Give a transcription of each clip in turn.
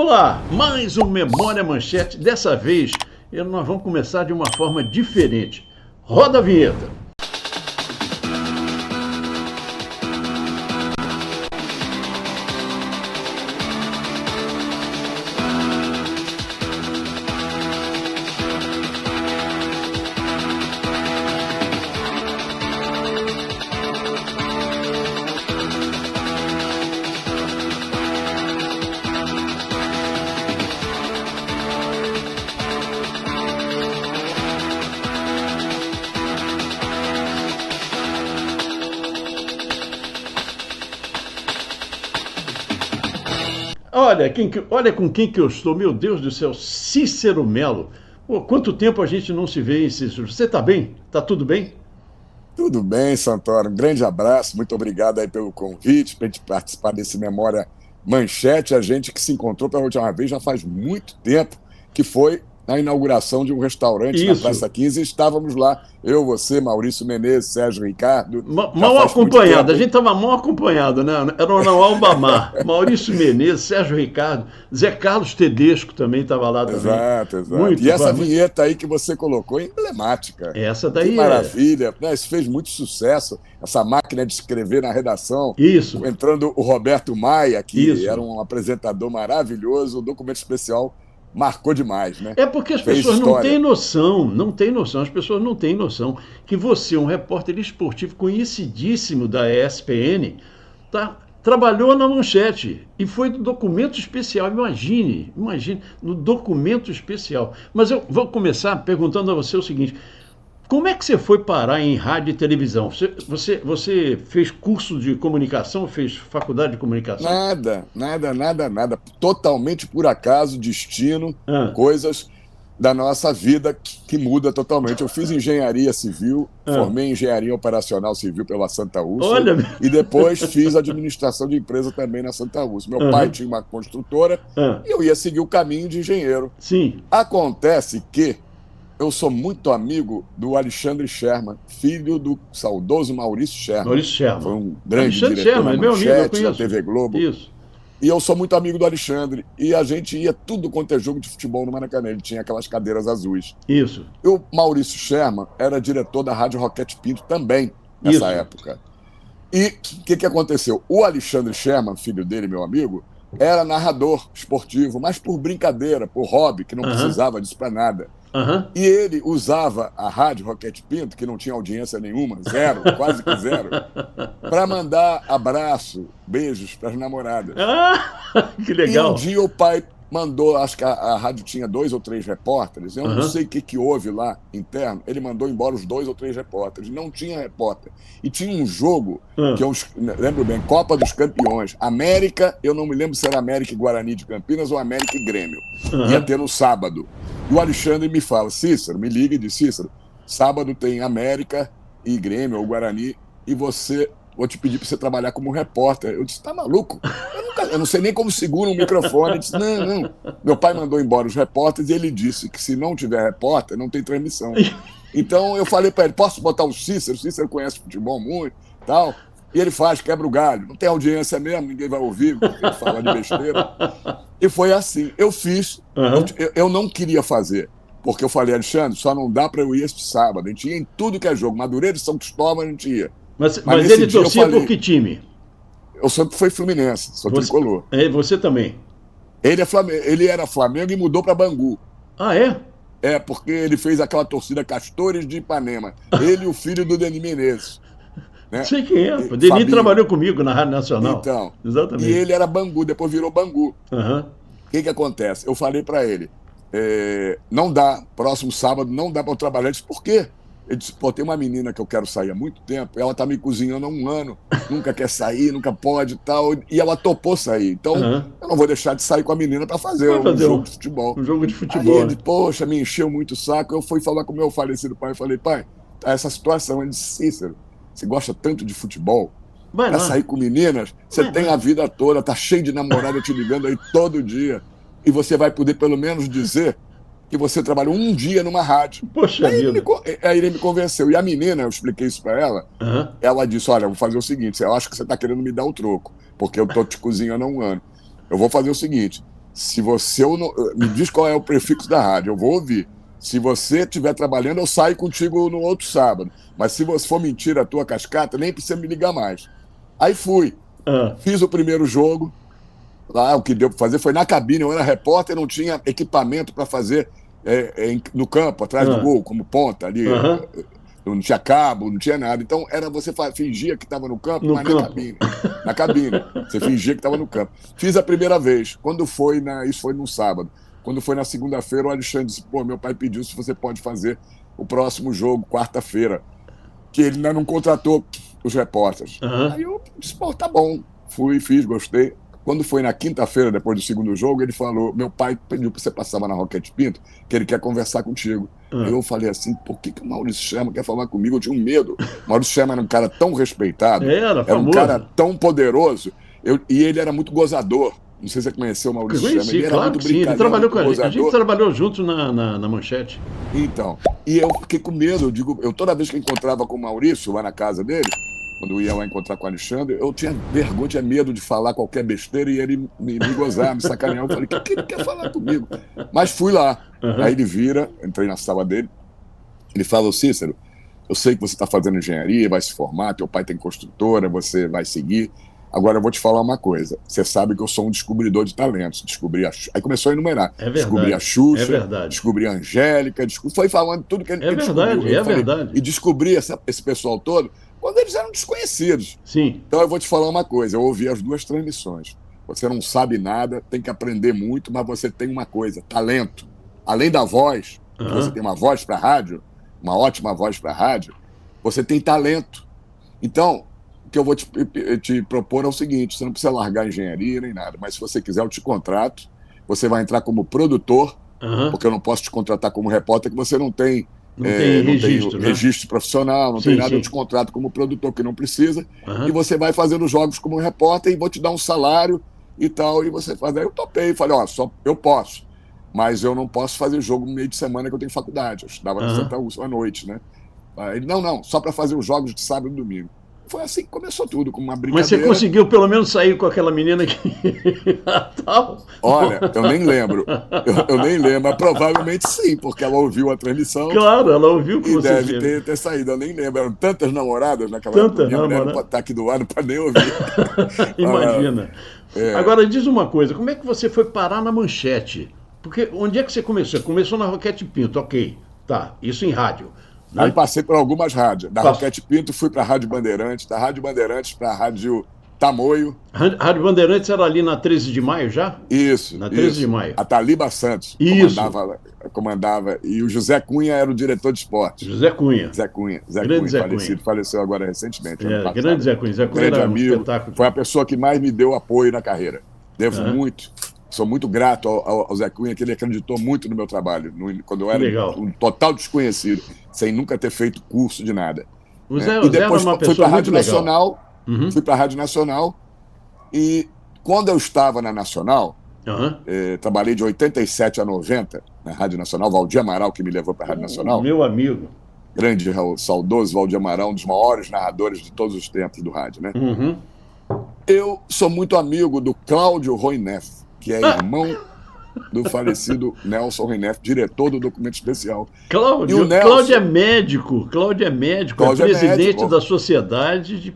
Olá, mais um Memória Manchete. Dessa vez, nós vamos começar de uma forma diferente. Roda a vinheta. Olha com quem que eu estou, meu Deus do céu, Cícero Melo. Pô, quanto tempo a gente não se vê, hein, Cícero? Você tá bem? Tá tudo bem? Tudo bem, Santoro. Um grande abraço, muito obrigado aí pelo convite, para a gente participar desse Memória Manchete. A gente que se encontrou pela última vez já faz muito tempo, que foi na inauguração de um restaurante na Isso. Praça 15, e estávamos lá, eu, você, Maurício Menezes, Sérgio Ricardo. Mal acompanhado, a gente estava mal acompanhado, né? Era o Ronaldo Albamar, Maurício Menezes, Sérgio Ricardo, Zé Carlos Tedesco também estava lá também. Exato. Muito, e essa vinheta aí que você colocou é emblemática. Essa daí que maravilha, né? Isso fez muito sucesso, essa máquina de escrever na redação. Isso. Entrando o Roberto Maia, que Isso. era um apresentador maravilhoso, o documento especial marcou demais, né? É porque as Fez pessoas história. não têm noção, as pessoas não têm noção que você, um repórter esportivo conhecidíssimo da ESPN, trabalhou na Manchete e foi do documento especial. Imagine, no documento especial. Mas eu vou começar perguntando a você o seguinte: como é que você foi parar em rádio e televisão? Você fez curso de comunicação, fez faculdade de comunicação? Nada. Totalmente por acaso, destino, Ah. coisas da nossa vida que muda totalmente. Eu fiz engenharia civil, formei em engenharia operacional civil pela Santa Úrsula. Olha. E depois fiz administração de empresa também na Santa Úrsula. Meu pai tinha uma construtora e eu ia seguir o caminho de engenheiro. Sim. Acontece que eu sou muito amigo do Alexandre Sherman, filho do saudoso Maurício Sherman. Maurício Sherman. Foi um grande Alexandre diretor Sherman, na é meu amigo, eu Manchete, conheço. na TV Globo. Isso. E eu sou muito amigo do Alexandre. E a gente ia tudo quanto é jogo de futebol no Maracanã. Ele tinha aquelas cadeiras azuis. Isso. E o Maurício Sherman era diretor da Rádio Roquete Pinto também, nessa época. E o que aconteceu? O Alexandre Sherman, filho dele, meu amigo, era narrador esportivo, mas por brincadeira, por hobby, que não precisava disso para nada. E ele usava a Rádio Roquete Pinto, que não tinha audiência nenhuma, zero, quase que zero, para mandar abraço, beijos para as namoradas. Que legal. E um dia o pai mandou, acho que a rádio tinha 2 ou 3 repórteres, eu não sei o que houve lá interno, ele mandou embora os 2 ou 3 repórteres, não tinha repórter. E tinha um jogo, que eu lembro bem, Copa dos Campeões, América, eu não me lembro se era América e Guarani de Campinas ou América e Grêmio, ia ter no sábado. E o Alexandre me fala, Cícero, me liga e diz, Cícero, sábado tem América e Grêmio ou Guarani, e vou te pedir para você trabalhar como repórter. Eu disse, tá maluco? Eu não sei nem como segura um microfone. Ele disse, não. Meu pai mandou embora os repórteres e ele disse que se não tiver repórter, não tem transmissão. Então eu falei para ele, posso botar o Cícero? O Cícero conhece futebol muito e tal. E ele faz, quebra o galho. Não tem audiência mesmo, ninguém vai ouvir, porque ele fala de besteira. E foi assim. Eu fiz, eu não queria fazer. Porque eu falei, Alexandre, só não dá para eu ir este sábado. A gente ia em tudo que é jogo. Madureira e São Cristóvão, a gente ia. Mas ele torcia por que time? Eu sempre fui Fluminense, sou tricolor. Você também? Ele era Flamengo e mudou para Bangu. Ah, é? É, porque ele fez aquela torcida Castores de Ipanema. Ele e o filho do Denis Menezes. Né? Sei quem é. O Denis trabalhou comigo na Rádio Nacional. Então, exatamente. E ele era Bangu, depois virou Bangu. O que acontece? Eu falei para ele, não dá, próximo sábado não dá para eu trabalhar. Ele disse, por quê? Ele disse, pô, tem uma menina que eu quero sair há muito tempo, ela tá me cozinhando há 1 ano, nunca quer sair, nunca pode e tal, e ela topou sair. Então, eu não vou deixar de sair com a menina para fazer um jogo de futebol. Um jogo de futebol. Aí ele, poxa, me encheu muito o saco. Eu fui falar com o meu falecido pai, falei, pai, tá essa situação. Ele disse, Cícero, você gosta tanto de futebol? Pra sair com meninas, você tem a vida toda, tá cheio de namorada te ligando aí todo dia, e você vai poder pelo menos dizer que você trabalhou 1 dia numa rádio. Poxa vida. Aí ele me convenceu. E a menina, eu expliquei isso para ela, ela disse, olha, eu vou fazer o seguinte, eu acho que você está querendo me dar o troco, porque eu tô te cozinhando há 1 ano. Eu vou fazer o seguinte, se você me diz qual é o prefixo da rádio, eu vou ouvir. Se você estiver trabalhando, eu saio contigo no outro sábado. Mas se você for mentir a tua cascata, nem precisa me ligar mais. Aí fui. Fiz o primeiro jogo. Lá, o que deu para fazer foi na cabine. Eu era repórter, não tinha equipamento para fazer no campo, atrás do gol, como ponta ali. Não tinha cabo, não tinha nada. Então, você fingia que estava no campo, mas na cabine. Na cabine. Você fingia que estava no campo. Fiz a primeira vez. Isso foi no sábado. Quando foi na segunda-feira, o Alexandre disse, meu pai pediu se você pode fazer o próximo jogo, quarta-feira. Que ele ainda não contratou os repórteres. Aí eu disse, tá bom. Fui, fiz, gostei. Quando foi na quinta-feira, depois do segundo jogo, ele falou, meu pai pediu para você passar na Roquete Pinto, que ele quer conversar contigo. Eu falei assim, por que o Maurício Sherman quer falar comigo? Eu tinha um medo. O Maurício Sherman era um cara tão respeitado, era um cara tão poderoso, e ele era muito gozador. Não sei se você conheceu o Maurício Sherman. Ele era muito brincadeira. Ele trabalhou com a gente. A gente trabalhou junto na Manchete. Então, e eu fiquei com medo. Eu toda vez que encontrava com o Maurício lá na casa dele, quando eu ia lá encontrar com o Alexandre, eu tinha vergonha, tinha medo de falar qualquer besteira e ele me gozar, me sacanear. Eu falei, o que ele quer falar comigo? Mas fui lá. Aí ele vira, entrei na sala dele, ele fala, Cícero, eu sei que você está fazendo engenharia, vai se formar, teu pai tem construtora, você vai seguir. Agora eu vou te falar uma coisa. Você sabe que eu sou um descobridor de talentos. Aí começou a enumerar. Descobri a Xuxa, descobri a Angélica, foi falando tudo que ele descobriu. É verdade. E descobri esse pessoal todo quando eles eram desconhecidos. Sim. Então eu vou te falar uma coisa. Eu ouvi as duas transmissões. Você não sabe nada, tem que aprender muito, mas você tem uma coisa, talento. Além da voz, você tem uma voz para rádio, uma ótima voz para rádio, você tem talento. Então, o que eu vou te propor é o seguinte, você não precisa largar a engenharia nem nada, mas se você quiser eu te contrato, você vai entrar como produtor, porque eu não posso te contratar como repórter, que você não tem registro profissional, não tem nada, eu te contrato como produtor, que não precisa, e você vai fazendo jogos como repórter e vou te dar um salário e tal, e você faz. Aí eu topei, falei, só eu posso, mas eu não posso fazer jogo no meio de semana que eu tenho faculdade, eu estudava na Santa Úrsula à noite, né? Ele, não, só para fazer os jogos de sábado e domingo. Foi assim que começou tudo, com uma brincadeira. Mas você conseguiu pelo menos sair com aquela menina que... Olha, eu nem lembro. Eu nem lembro, mas provavelmente sim, porque ela ouviu a transmissão. Claro, ela ouviu com você. E deve ter saído, eu nem lembro. Eram tantas namoradas naquela época. Minha mulher não pode estar aqui do lado para nem ouvir. Imagina. Agora, diz uma coisa, como é que você foi parar na Manchete? Porque onde é que você começou? Começou na Roquete Pinto, ok. Tá, isso em rádio. Aí passei por algumas rádios. Da Roquete Pinto fui para a Rádio Bandeirantes, da Rádio Bandeirantes para a Rádio Tamoio. Rádio Bandeirantes era ali na 13 de maio já? Isso. Na 13 de maio. A Taliba Santos comandava. E o José Cunha era o diretor de esportes. José Cunha. Zé Cunha, falecido. Faleceu agora recentemente. Grande Zé Cunha. Zé Cunha era amigo, um espetáculo. Foi a pessoa que mais me deu apoio na carreira. Devo muito. Sou muito grato ao Zé Cunha, que ele acreditou muito no meu trabalho, quando eu era um total desconhecido, sem nunca ter feito curso de nada. E depois fui para a Rádio Nacional, fui para a Rádio Nacional, e quando eu estava na Nacional, trabalhei de 87 a 90 na Rádio Nacional, Valdir Amaral, que me levou para a Rádio Nacional. Meu amigo. Grande, saudoso Valdir Amaral, um dos maiores narradores de todos os tempos do rádio, né? Eu sou muito amigo do Cláudio Roineff, que é irmão do falecido Nelson Roineff, diretor do Documento Especial. Cláudio é médico. Cláudio é presidente da Sociedade de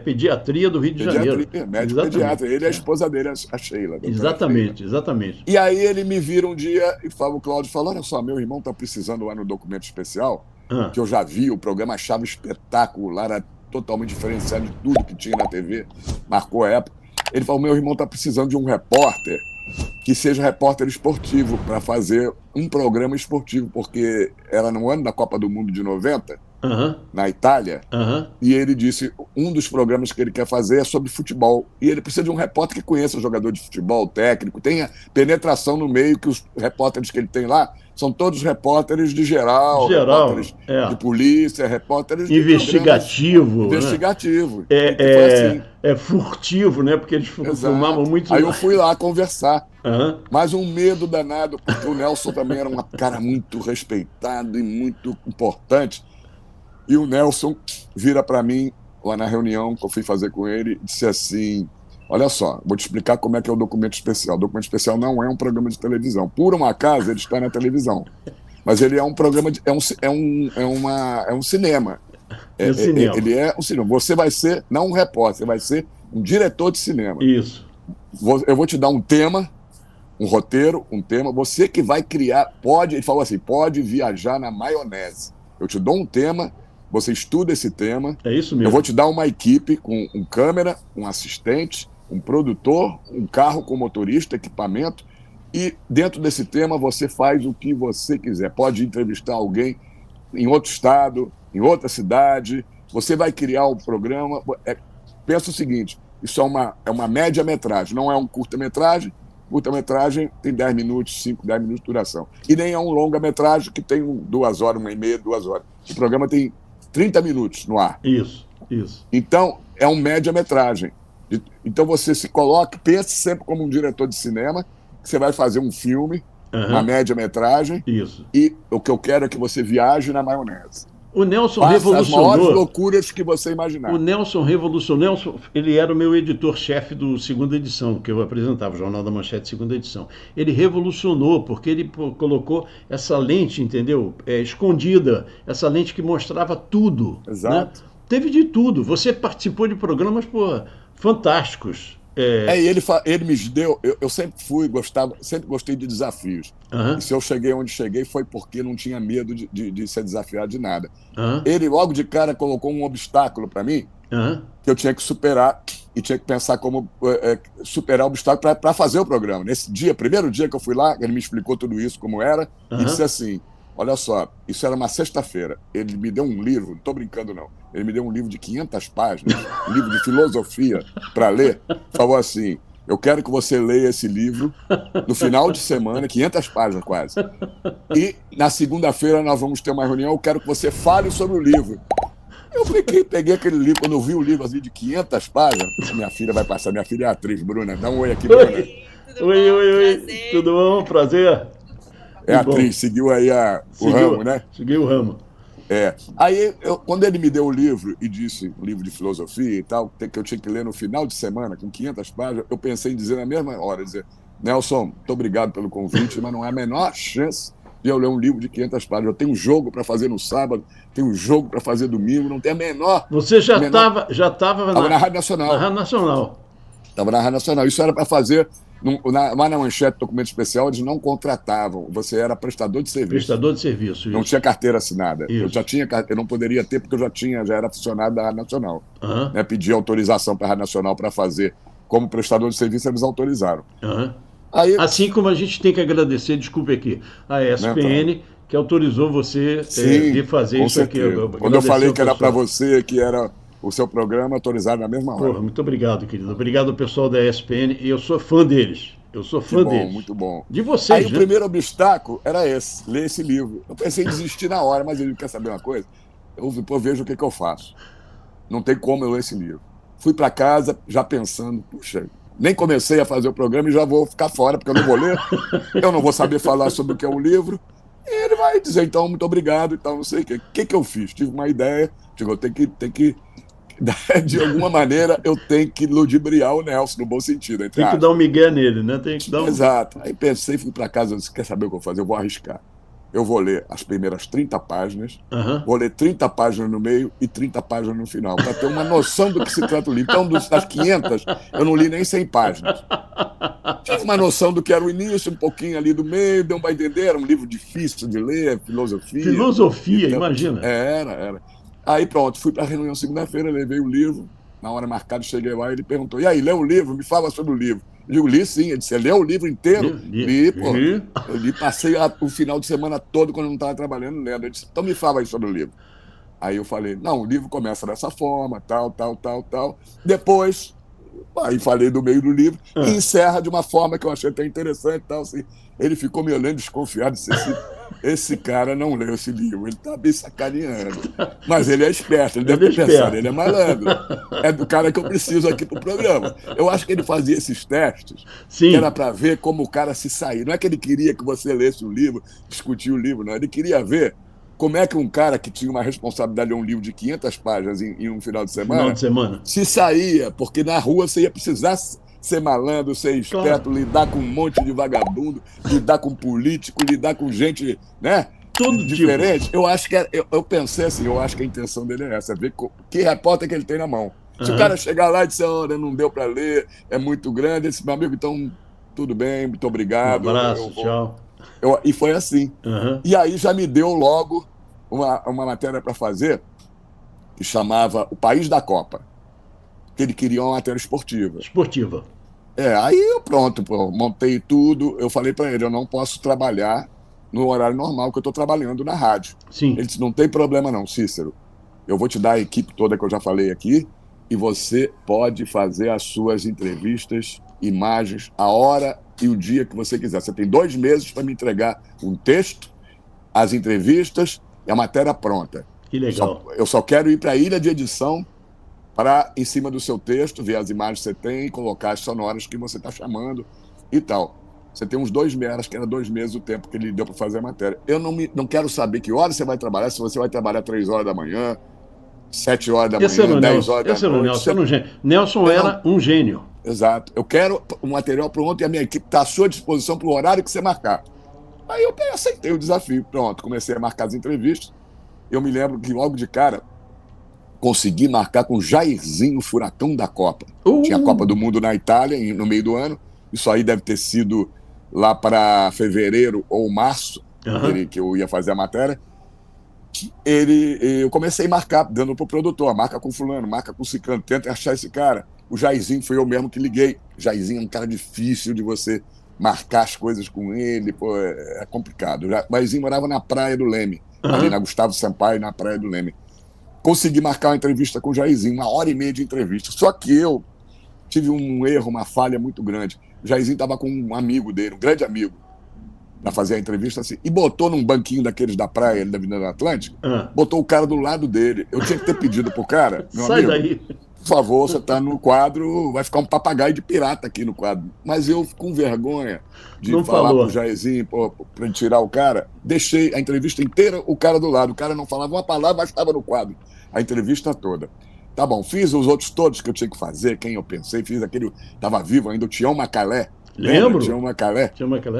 Pediatria do Rio de Janeiro. Médico pediatra. Ele é a esposa dele, a Sheila. Exatamente. E aí ele me vira um dia e o Cláudio falou, olha só, meu irmão está precisando lá no Documento Especial, que eu já vi, o programa achava espetacular, era totalmente diferenciado de tudo que tinha na TV, marcou a época. Ele falou, meu irmão está precisando de um repórter que seja repórter esportivo para fazer um programa esportivo, porque era no ano da Copa do Mundo de 90, na Itália, e ele disse, um dos programas que ele quer fazer é sobre futebol, e ele precisa de um repórter que conheça o jogador de futebol, técnico, tenha penetração no meio, que os repórteres que ele tem lá são todos repórteres de geral repórteres de polícia, repórteres investigativo. Investigativo. É furtivo, né? Porque eles filmavam muito. Aí eu fui lá conversar. Mas um medo danado, porque o Nelson também era um cara muito respeitado e muito importante. E o Nelson vira para mim, lá na reunião que eu fui fazer com ele, e disse assim, Olha só, vou te explicar como é que é o documento especial. O documento especial não é um programa de televisão. Por um acaso, ele está na televisão. Mas ele é um programa de, é um cinema. É cinema. Ele é um cinema. Você vai ser, não um repórter, você vai ser um diretor de cinema. Isso. Eu vou te dar um tema, um roteiro, um tema. Você que vai criar, ele falou assim, pode viajar na maionese. Eu te dou um tema, você estuda esse tema. É isso mesmo. Eu vou te dar uma equipe com um câmera, um assistente, um produtor, um carro com motorista, equipamento. E dentro desse tema você faz o que você quiser. Pode entrevistar alguém em outro estado, em outra cidade. Você vai criar o programa. Pensa o seguinte, isso é uma média-metragem, não é um curta-metragem. Curta-metragem tem 10 minutos, 5, 10 minutos de duração. E nem é um longa-metragem que tem 2 horas, 1h30, 2 horas. O programa tem 30 minutos no ar. Isso. Então, é um média-metragem. Então você se coloca, pense sempre como um diretor de cinema, que você vai fazer um filme, uma média-metragem. Isso. E o que eu quero é que você viaje na maionese. O Nelson Faça revolucionou. as maiores loucuras que você imaginar. O Nelson revolucionou. Nelson, ele era o meu editor-chefe do Segunda Edição, que eu apresentava, o Jornal da Manchete Segunda Edição. Ele revolucionou, porque ele colocou essa lente, entendeu? Escondida, essa lente que mostrava tudo. Exato. Né? Teve de tudo. Você participou de programas, fantásticos. Ele me deu. Eu sempre sempre gostei de desafios. E se eu cheguei onde cheguei foi porque não tinha medo de ser desafiado de nada. Ele, logo de cara, colocou um obstáculo para mim que eu tinha que superar e tinha que pensar como superar o obstáculo para fazer o programa. Nesse primeiro dia que eu fui lá, ele me explicou tudo isso, como era, e disse assim: olha só, isso era uma sexta-feira. Ele me deu um livro, não estou brincando não, ele me deu um livro de 500 páginas, um livro de filosofia para ler. Falou assim: eu quero que você leia esse livro no final de semana, 500 páginas quase. E na segunda-feira nós vamos ter uma reunião, eu quero que você fale sobre o livro. Eu peguei aquele livro, quando eu vi o livro assim, de 500 páginas, minha filha vai passar, minha filha é atriz, Bruna, dá um oi aqui, Bruna. Oi, tudo bom? Prazer. É atriz, seguiu aí o ramo, né? Segui o ramo. Aí, quando ele me deu o livro e disse, um livro de filosofia e tal, que eu tinha que ler no final de semana, com 500 páginas, eu pensei em dizer na mesma hora, Nelson, muito obrigado pelo convite, mas não é a menor chance de eu ler um livro de 500 páginas. Eu tenho um jogo para fazer no sábado, tenho um jogo para fazer domingo, não tem a menor... Você já estava na Rádio Nacional. Na Rádio Nacional. Estava na Rádio Nacional. Isso era para fazer... Mas na Manchete, documento especial, eles não contratavam. Você era prestador de serviço. Prestador de serviço, isso. Não tinha carteira assinada. Isso. Eu não poderia ter, porque já era funcionário da Rádio Nacional. Pedi autorização para a Rádio Nacional para fazer. Como prestador de serviço, eles autorizaram. Aí, assim como a gente tem que agradecer, desculpe aqui, a ESPN, que autorizou você de fazer isso certeza. aqui. Quando eu falei que era para você, que era o seu programa, autorizaram na mesma hora. Porra, muito obrigado, querido. Obrigado ao pessoal da ESPN. E eu sou fã deles. Muito bom. De vocês, Aí o primeiro obstáculo era esse, ler esse livro. Eu pensei em desistir na hora, mas ele quer saber uma coisa? Eu vejo o que eu faço. Não tem como eu ler esse livro. Fui para casa já pensando, puxa, nem comecei a fazer o programa e já vou ficar fora, porque eu não vou ler. Eu não vou saber falar sobre o que é o livro. E ele vai dizer, então, muito obrigado, então, não sei o quê. O que eu fiz? Tive uma ideia, eu tenho que de alguma maneira, eu tenho que ludibriar o Nelson, no bom sentido. Tem que dar um migué nele, né? Exato. Aí pensei, fui para casa, eu disse, quer saber o que eu vou fazer? Eu vou arriscar. Eu vou ler as primeiras 30 páginas, vou ler 30 páginas no meio e 30 páginas no final, para ter uma noção do que se trata o livro. Então, das 500, eu não li nem 100 páginas. Tive uma noção do que era o início, um pouquinho ali do meio, deu para entender, era um livro difícil de ler, filosofia. Filosofia, então, imagina. Era. Aí pronto, fui para a reunião segunda-feira, levei o livro, na hora marcada cheguei lá e ele perguntou, e aí, leu o livro? Me fala sobre o livro. Eu digo, li sim. Ele disse, leu o livro inteiro? Li, pô. Eu li, passei o final de semana todo, quando eu não estava trabalhando, lendo. Ele disse, então me fala aí sobre o livro. Aí eu falei, não, o livro começa dessa forma, tal. Depois, aí falei do meio do livro, e encerra de uma forma que eu achei até interessante, tal, assim. Ele ficou me olhando desconfiado, disse, esse cara não leu esse livro, ele tá me sacaneando. Mas ele é esperto, ele deve pensar, ele é malandro. É do cara que eu preciso aqui pro programa. Eu acho que ele fazia esses testes, que era para ver como o cara se sair. Não é que ele queria que você lesse o livro, discutir o livro, não. Ele queria ver como é que um cara que tinha uma responsabilidade de um livro de 500 páginas em um final de semana, se saía, porque na rua você ia precisar ser malandro, ser esperto, lidar com um monte de vagabundo, lidar com político, lidar com gente, né? Tudo diferente. Tipo. Eu acho que eu pensei assim, eu acho que a intenção dele é essa, ver que repórter que ele tem na mão. Se o cara chegar lá e disser, olha, não deu para ler, é muito grande, esse meu amigo, então tudo bem, muito obrigado. Um abraço, tchau. E foi assim. E aí já me deu logo uma matéria para fazer que chamava O País da Copa. Que ele queria uma matéria esportiva. Aí eu pronto, montei tudo. Eu falei para ele, eu não posso trabalhar no horário normal que eu estou trabalhando na rádio. Sim. Ele disse, não tem problema não, Cícero. Eu vou te dar a equipe toda que eu já falei aqui e você pode fazer as suas entrevistas, imagens, a hora e o dia que você quiser. Você tem 2 meses para me entregar um texto, as entrevistas e a matéria pronta. Que legal. Eu só quero ir para a ilha de edição para, em cima do seu texto, ver as imagens que você tem, colocar as sonoras que você está chamando e tal. Você tem uns 2 meses, acho que era 2 meses o tempo que ele deu para fazer a matéria. Eu não quero saber que hora você vai trabalhar, se você vai trabalhar 3 horas da manhã, 7 horas da manhã, 10 horas da noite. Nelson era um gênio. Exato. Eu quero o material pronto e a minha equipe está à sua disposição para o horário que você marcar. Aí eu aceitei o desafio. Pronto, comecei a marcar as entrevistas. Eu me lembro que logo de cara consegui marcar com Jairzinho, o furacão da Copa. Tinha a Copa do Mundo na Itália no meio do ano. Isso aí deve ter sido lá para fevereiro ou março, que eu ia fazer a matéria. Eu comecei a marcar, dando pro produtor, marca com fulano, marca com ciclano, tenta achar esse cara. O Jairzinho foi eu mesmo que liguei. O Jairzinho é um cara difícil de você marcar as coisas com ele, pô, é complicado. O Jairzinho morava na Praia do Leme, ali na Gustavo Sampaio, na Praia do Leme. Consegui marcar uma entrevista com o Jairzinho, 1h30 de entrevista. Só que eu tive um erro, uma falha muito grande. O Jairzinho estava com um amigo dele, um grande amigo, para fazer a entrevista assim, e botou num banquinho daqueles da praia, da Avenida Atlântica, botou o cara do lado dele. Eu tinha que ter pedido pro cara, meu Sai amigo, daí. por favor, você tá no quadro, vai ficar um papagaio de pirata aqui no quadro. Mas eu, com vergonha de falar pro Jairzinho, para tirar o cara, deixei a entrevista inteira o cara do lado. O cara não falava uma palavra, mas estava no quadro. A entrevista toda. Tá bom, fiz os outros todos que eu tinha que fazer, quem eu pensei, fiz aquele, estava vivo ainda, o Tião Macalé. Lembro? Tião Macalé,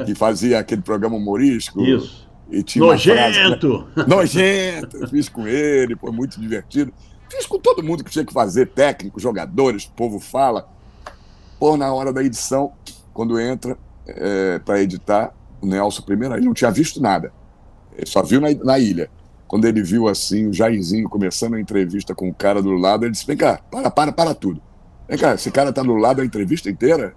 que fazia aquele programa humorístico. Isso. E tinha Nojento! Frase, nojento! Eu fiz com ele, foi muito divertido. Fiz com todo mundo que tinha que fazer, técnico, jogadores, o povo fala. Pô, na hora da edição, quando entra para editar, o Nelson primeiro, ele não tinha visto nada. Ele só viu na ilha. Quando ele viu assim, o Jairzinho começando a entrevista com o cara do lado, ele disse, vem cá, para tudo. Vem cá, esse cara tá do lado da entrevista inteira?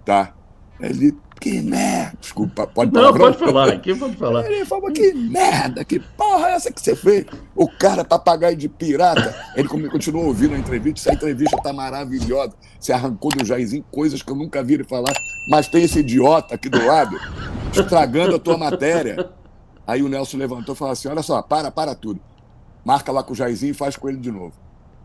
Tá. Ele, que merda. Desculpa, pode falar? Não, pode falar, aqui pode falar. Ele falou, que merda, que porra é essa que você fez? O cara, papagaio de pirata. Ele continuou ouvindo a entrevista, essa entrevista tá maravilhosa. Você arrancou do Jairzinho coisas que eu nunca vi ele falar, mas tem esse idiota aqui do lado, estragando a tua matéria. Aí o Nelson levantou e falou assim, olha só, para tudo. Marca lá com o Jairzinho e faz com ele de novo.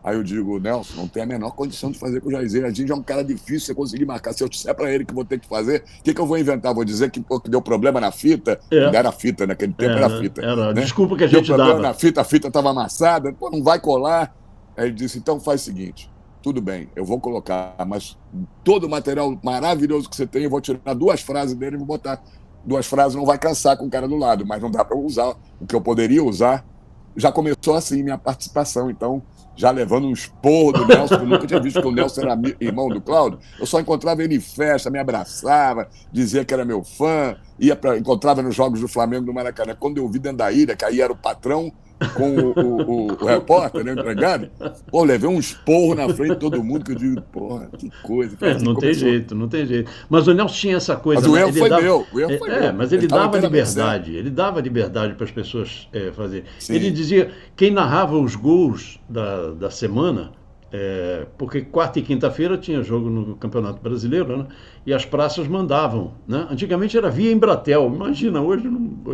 Aí eu digo, Nelson, não tem a menor condição de fazer com o Jairzinho. A gente é um cara difícil, você conseguir marcar. Se eu disser pra ele que vou ter que fazer, o que eu vou inventar? Vou dizer que deu problema na fita? Não era fita, naquele tempo era fita. Era, né? Desculpa que a gente deu problema dava. Na fita, a fita estava amassada, pô, não vai colar. Aí ele disse, então faz o seguinte, tudo bem, eu vou colocar, mas todo o material maravilhoso que você tem, eu vou tirar 2 frases dele e vou botar 2 frases, não vai cansar com o cara do lado, mas não dá para usar o que eu poderia usar. Já começou assim minha participação, então, já levando um esporro do Nelson, que eu nunca tinha visto que o Nelson era irmão do Cláudio. Eu só encontrava ele em festa, me abraçava, dizia que era meu fã, encontrava nos jogos do Flamengo no Maracanã. Quando eu vi dentro da ilha, que aí era o patrão com o repórter, né, o empregado, pô, levei um esporro na frente de todo mundo, que eu digo, porra, que coisa. Não tem jeito. Mas o Nelson tinha essa coisa... Mas o erro foi meu. Mas ele dava liberdade. Ele dava liberdade para as pessoas fazerem. Ele dizia, quem narrava os gols da semana, porque quarta e quinta-feira tinha jogo no Campeonato Brasileiro, né? E as praças mandavam, né? Antigamente era via Embratel, imagina, hoje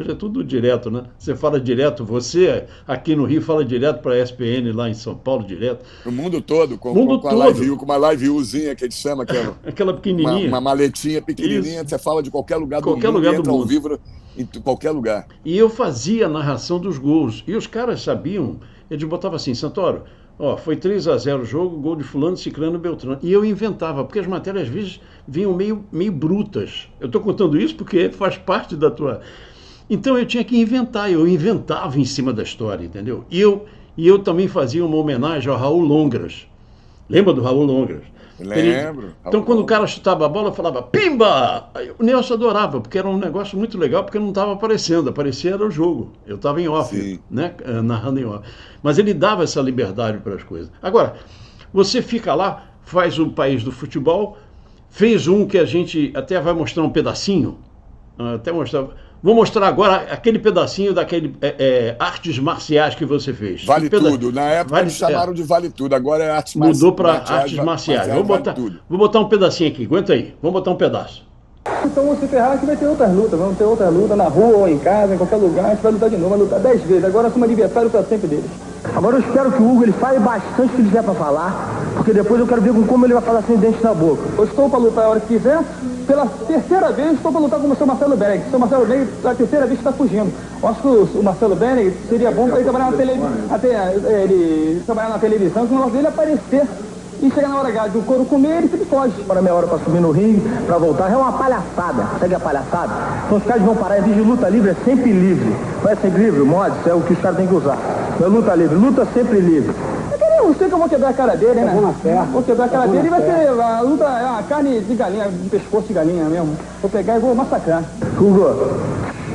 é tudo direto, né? Você fala direto, você aqui no Rio fala direto para a ESPN lá em São Paulo, direto. O mundo todo, com uma live Uzinha que a gente chama, que é aquela pequenininha. Uma maletinha pequenininha, isso. Você fala de qualquer lugar do mundo, entra ao vivo em qualquer lugar. E eu fazia a narração dos gols. E os caras sabiam, eles botavam assim, Santoro, ó, foi 3-0 o jogo, gol de fulano, ciclano, beltrano. E eu inventava, porque as matérias às vezes vinham meio brutas. Eu estou contando isso porque faz parte da tua... Então eu tinha que inventar, eu inventava em cima da história, entendeu? E eu também fazia uma homenagem ao Raul Longras. Lembra do Raul Longras? Lembro. Então, quando o cara chutava a bola, falava pimba! O Nelson adorava, porque era um negócio muito legal, porque não estava aparecendo, aparecia era o jogo. Eu estava em off, né? Narrando em off. Mas ele dava essa liberdade para as coisas. Agora, você fica lá, faz o país do futebol, fez um que a gente até vai mostrar um pedacinho, até mostrar. Vou mostrar agora aquele pedacinho daquele artes marciais que você fez. Vale tudo. Na época eles chamaram de Vale Tudo, agora é artes marciais. Mudou para artes marciais. Vou botar um pedacinho aqui, aguenta aí. Vamos botar um pedaço. Então, se ferrar, que vai ter outras lutas. Vamos ter outra luta na rua ou em casa, em qualquer lugar. A gente vai lutar de novo, vai lutar 10 vezes. Agora, como adversário para sempre deles. Agora eu espero que o Hugo ele fale bastante o que ele tiver para falar, porque depois eu quero ver como ele vai falar sem dente na boca. Eu estou para lutar a hora que quiser. Pela terceira vez estou para lutar com o seu Marcelo Benig. O seu Marcelo Benig, a terceira vez que está fugindo. Eu acho que o Marcelo Benig seria bom para ele trabalhar na televisão, ele trabalhar na televisão, que o negócio dele aparecer e chegar na hora H do couro comer, ele sempre foge. Para meia hora para subir no ringue, para voltar, é uma palhaçada. Segue a palhaçada? Então os caras vão parar, em vez de luta livre, é sempre livre. Não é sempre livre, mods, é o que os caras têm que usar. Não é luta livre, luta sempre livre. Eu sei que eu vou quebrar a cara dele, né? Vou quebrar a cara dele e vai ser a luta, é uma carne de galinha, de pescoço de galinha mesmo. Vou pegar e vou massacrar. Hugo,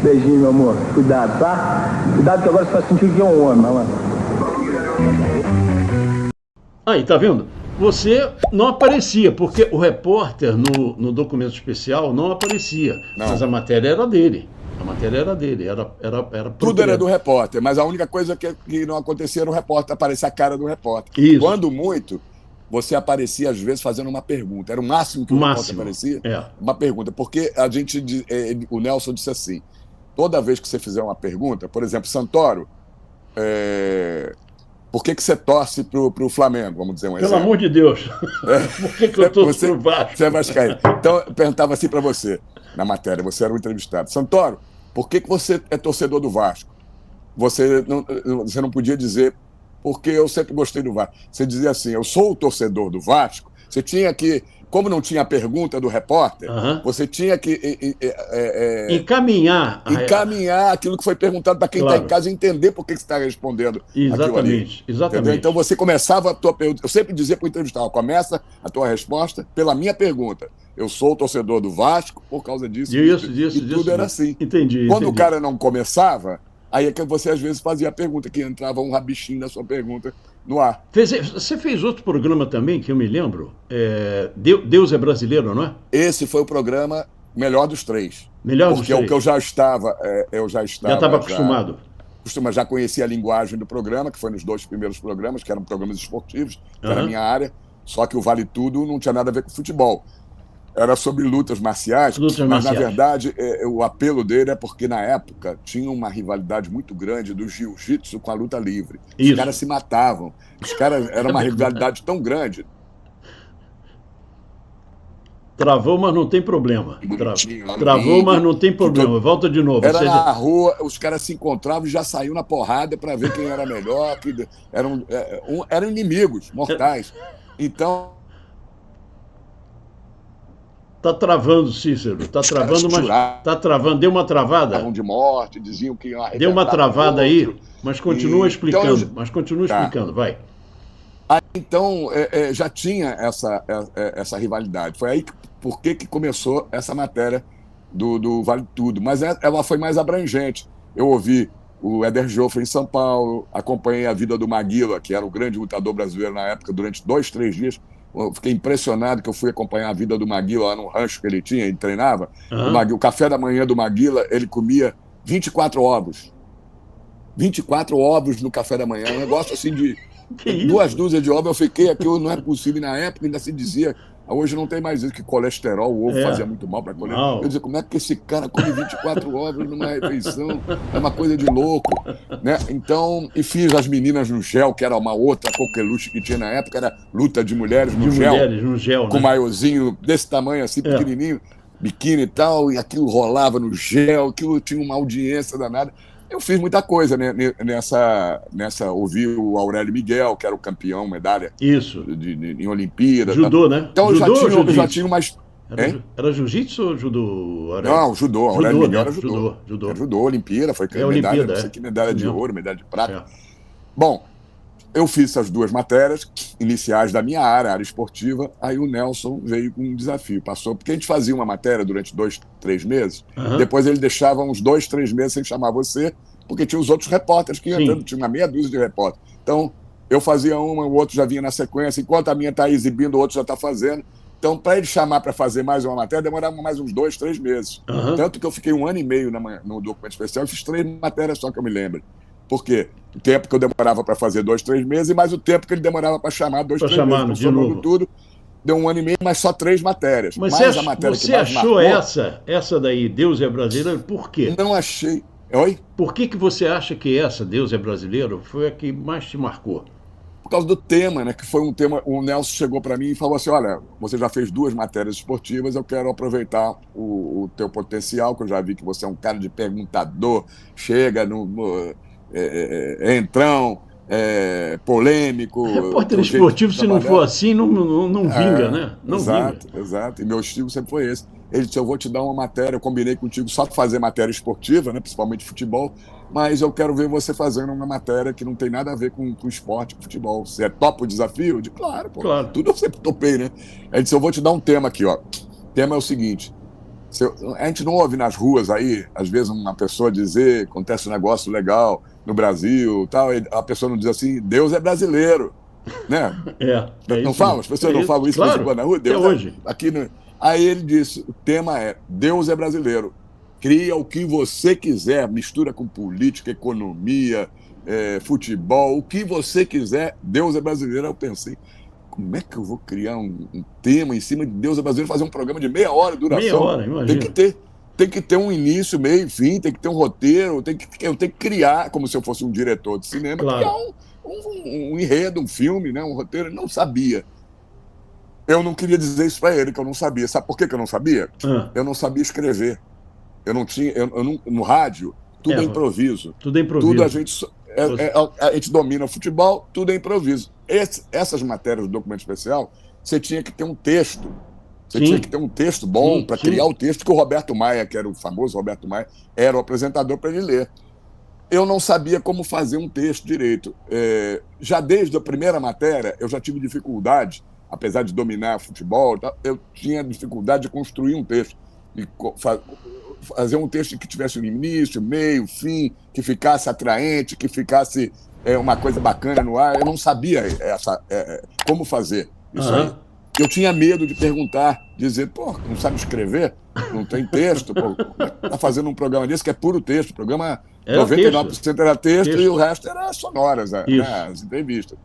beijinho, meu amor. Cuidado, tá? Cuidado que agora você vai sentir que é um homem, malandro. Aí, tá vendo? Você não aparecia, porque o repórter no documento especial não aparecia. Não. Mas a matéria era dele. A matéria era dele, era tudo era do repórter, mas a única coisa que não acontecia era o repórter, aparecia a cara do repórter. Isso. Quando muito, você aparecia às vezes fazendo uma pergunta. Era o máximo que o repórter aparecia. Uma pergunta. Porque o Nelson disse assim, toda vez que você fizer uma pergunta, por exemplo, Santoro, por que você torce pro Flamengo? Vamos dizer um exemplo. Pelo amor de Deus. Por que eu torço pro Vasco? Você é vascaíno. Então, eu perguntava assim para você, na matéria, você era um entrevistado. Santoro, por que você é torcedor do Vasco? Você não podia dizer, porque eu sempre gostei do Vasco. Você dizia assim, eu sou o torcedor do Vasco. Você tinha que, como não tinha a pergunta do repórter, você tinha que encaminhar aquilo que foi perguntado para quem está em casa e entender por que você está respondendo aquilo ali. Exatamente. Então você começava a tua pergunta. Eu sempre dizia para o entrevistado, começa a tua resposta pela minha pergunta. Eu sou o torcedor do Vasco por causa disso. E tudo era assim. Entendi. Quando o cara não começava, aí é que você às vezes fazia a pergunta, que entrava um rabichinho na sua pergunta no ar. Você fez outro programa também, que eu me lembro, Deus é Brasileiro, não é? Esse foi o programa melhor dos três. Melhor dos três. Porque o que eu já estava... Já estava acostumado. Já conhecia a linguagem do programa, que foi nos 2 primeiros programas, que eram programas esportivos, que era a minha área, só que o Vale Tudo não tinha nada a ver com futebol. Era sobre lutas marciais, mas na verdade o apelo dele é porque na época tinha uma rivalidade muito grande do jiu-jitsu com a luta livre. Os caras se matavam. Era uma rivalidade tão grande. Travou, mas não tem problema. Travou, mas não tem problema. Volta de novo. Era na rua, os caras se encontravam e já saíam na porrada para ver quem era melhor. Eram inimigos mortais. Então... Tá travando, Cícero. Tá travando, mas tá travando. Deu uma travada. De morte, diziam que deu uma travada aí, mas continua explicando. Explicando, vai. Então, já tinha essa rivalidade. Foi aí por que começou essa matéria do Vale Tudo. Mas ela foi mais abrangente. Eu ouvi o Éder Joffre em São Paulo, acompanhei a vida do Maguila, que era o grande lutador brasileiro na época, durante 2, 3 dias. Eu fiquei impressionado que eu fui acompanhar a vida do Maguila lá no rancho que ele tinha, ele treinava. O café da manhã do Maguila, ele comia 24 ovos. 24 ovos no café da manhã. Um negócio assim de 2 dúzias de ovos. Eu fiquei aquilo, não é possível. Na época ainda se dizia, hoje não tem mais isso, que colesterol, o ovo fazia muito mal para colesterol. Eu dizia, como é que esse cara come 24 ovos numa refeição? É uma coisa de louco, né? Então, e fiz as meninas no gel, que era uma outra coqueluche que tinha na época, era luta de mulheres no gel. Mulheres no gel, com maiozinho desse tamanho assim, pequenininho. biquíni e tal, e aquilo rolava no gel, aquilo tinha uma audiência danada. Eu fiz muita coisa, né, ouvi o Aurélio Miguel, que era o campeão, medalha Isso. em Olimpíada. Judô, né? Então Judô eu já tinha umas... Era jiu-jitsu ou judô, Aurélio? Não, judô. Aurélio Judô, Miguel né? era judô. Judô. Era judô, Olimpíada, foi medalha, Olimpíada, não sei que medalha de ouro, medalha de prata. É. Bom, eu fiz essas duas matérias iniciais da minha área esportiva, aí o Nelson veio com um desafio, passou, porque a gente fazia uma matéria durante 2, 3 meses, depois ele deixava uns 2, 3 meses sem chamar você, porque tinha os outros repórteres que iam entrando, tinha uma meia dúzia de repórteres. Então, eu fazia uma, o outro já vinha na sequência, enquanto a minha está exibindo, o outro já está fazendo. Então, para ele chamar para fazer mais uma matéria, demorava mais uns 2, 3 meses. Tanto que eu fiquei 1 ano e meio no documento especial e fiz 3 matérias só que eu me lembro. Por quê? O tempo que eu demorava para fazer 2, 3 meses e mais o tempo que ele demorava para chamar 2, 3 meses. Então, somando tudo, deu 1 ano e meio, mas só 3 matérias. Mas mais a matéria você que mais achou marcou, essa daí, Deus é Brasileiro, por quê? Não achei. Oi? Por que você acha que essa, Deus é Brasileiro, foi a que mais te marcou? Por causa do tema, né? Que foi um tema. O Nelson chegou para mim e falou assim: olha, você já fez 2 matérias esportivas, eu quero aproveitar o teu potencial, que eu já vi que você é um cara de perguntador, chega entrão, polêmico. Repórter esportivo, se não for assim, não vinga, né? Não exato, vinga. Exato. E meu estilo sempre foi esse. Ele disse: eu vou te dar uma matéria, eu combinei contigo só para fazer matéria esportiva, né? Principalmente futebol, mas eu quero ver você fazendo uma matéria que não tem nada a ver com esporte, com futebol. Você topa o desafio? Eu disse: claro, pô. Claro. Tudo eu sempre topei, né? Ele disse: eu vou te dar um tema aqui, ó. O tema é o seguinte: a gente não ouve nas ruas aí, às vezes, uma pessoa dizer, acontece um negócio legal no Brasil, tal, e a pessoa não diz assim: Deus é brasileiro, né? Não falam? As pessoas não falam isso, claro, na rua? Deus hoje. Aqui no... Aí ele disse: o tema é Deus é brasileiro. Cria o que você quiser, mistura com política, economia, futebol, o que você quiser, Deus é brasileiro. Eu pensei: como é que eu vou criar um tema em cima de Deus é brasileiro, fazer um programa de meia hora de duração? Meia hora, imagina. Tem que ter um início, meio e fim, tem que ter um roteiro, eu tenho que criar, como se eu fosse um diretor de cinema, claro. Criar um enredo, um filme, né, um roteiro. Eu não sabia. Eu não queria dizer isso para ele, que eu não sabia. Sabe por que eu não sabia? Eu não sabia escrever. Eu não tinha. No rádio, tudo é improviso. Tudo é improviso. Tudo a gente domina o futebol, tudo é improviso. Essas matérias do documento especial, você tinha que ter um texto. Tinha que ter um texto bom para criar o texto, que o Roberto Maia, que era o famoso Roberto Maia, era o apresentador para ele ler. Eu não sabia como fazer um texto direito. Já desde a primeira matéria, eu já tive dificuldade, apesar de dominar futebol, eu tinha dificuldade de construir um texto. Fazer um texto que tivesse um início, meio, fim, que ficasse atraente, que ficasse uma coisa bacana no ar. Eu não sabia como fazer isso aí. Eu tinha medo de perguntar, dizer: pô, não sabe escrever? Não tem texto? Pô, tá fazendo um programa desse que é puro texto. O programa 99% era texto e o resto era sonoras, né, as entrevistas.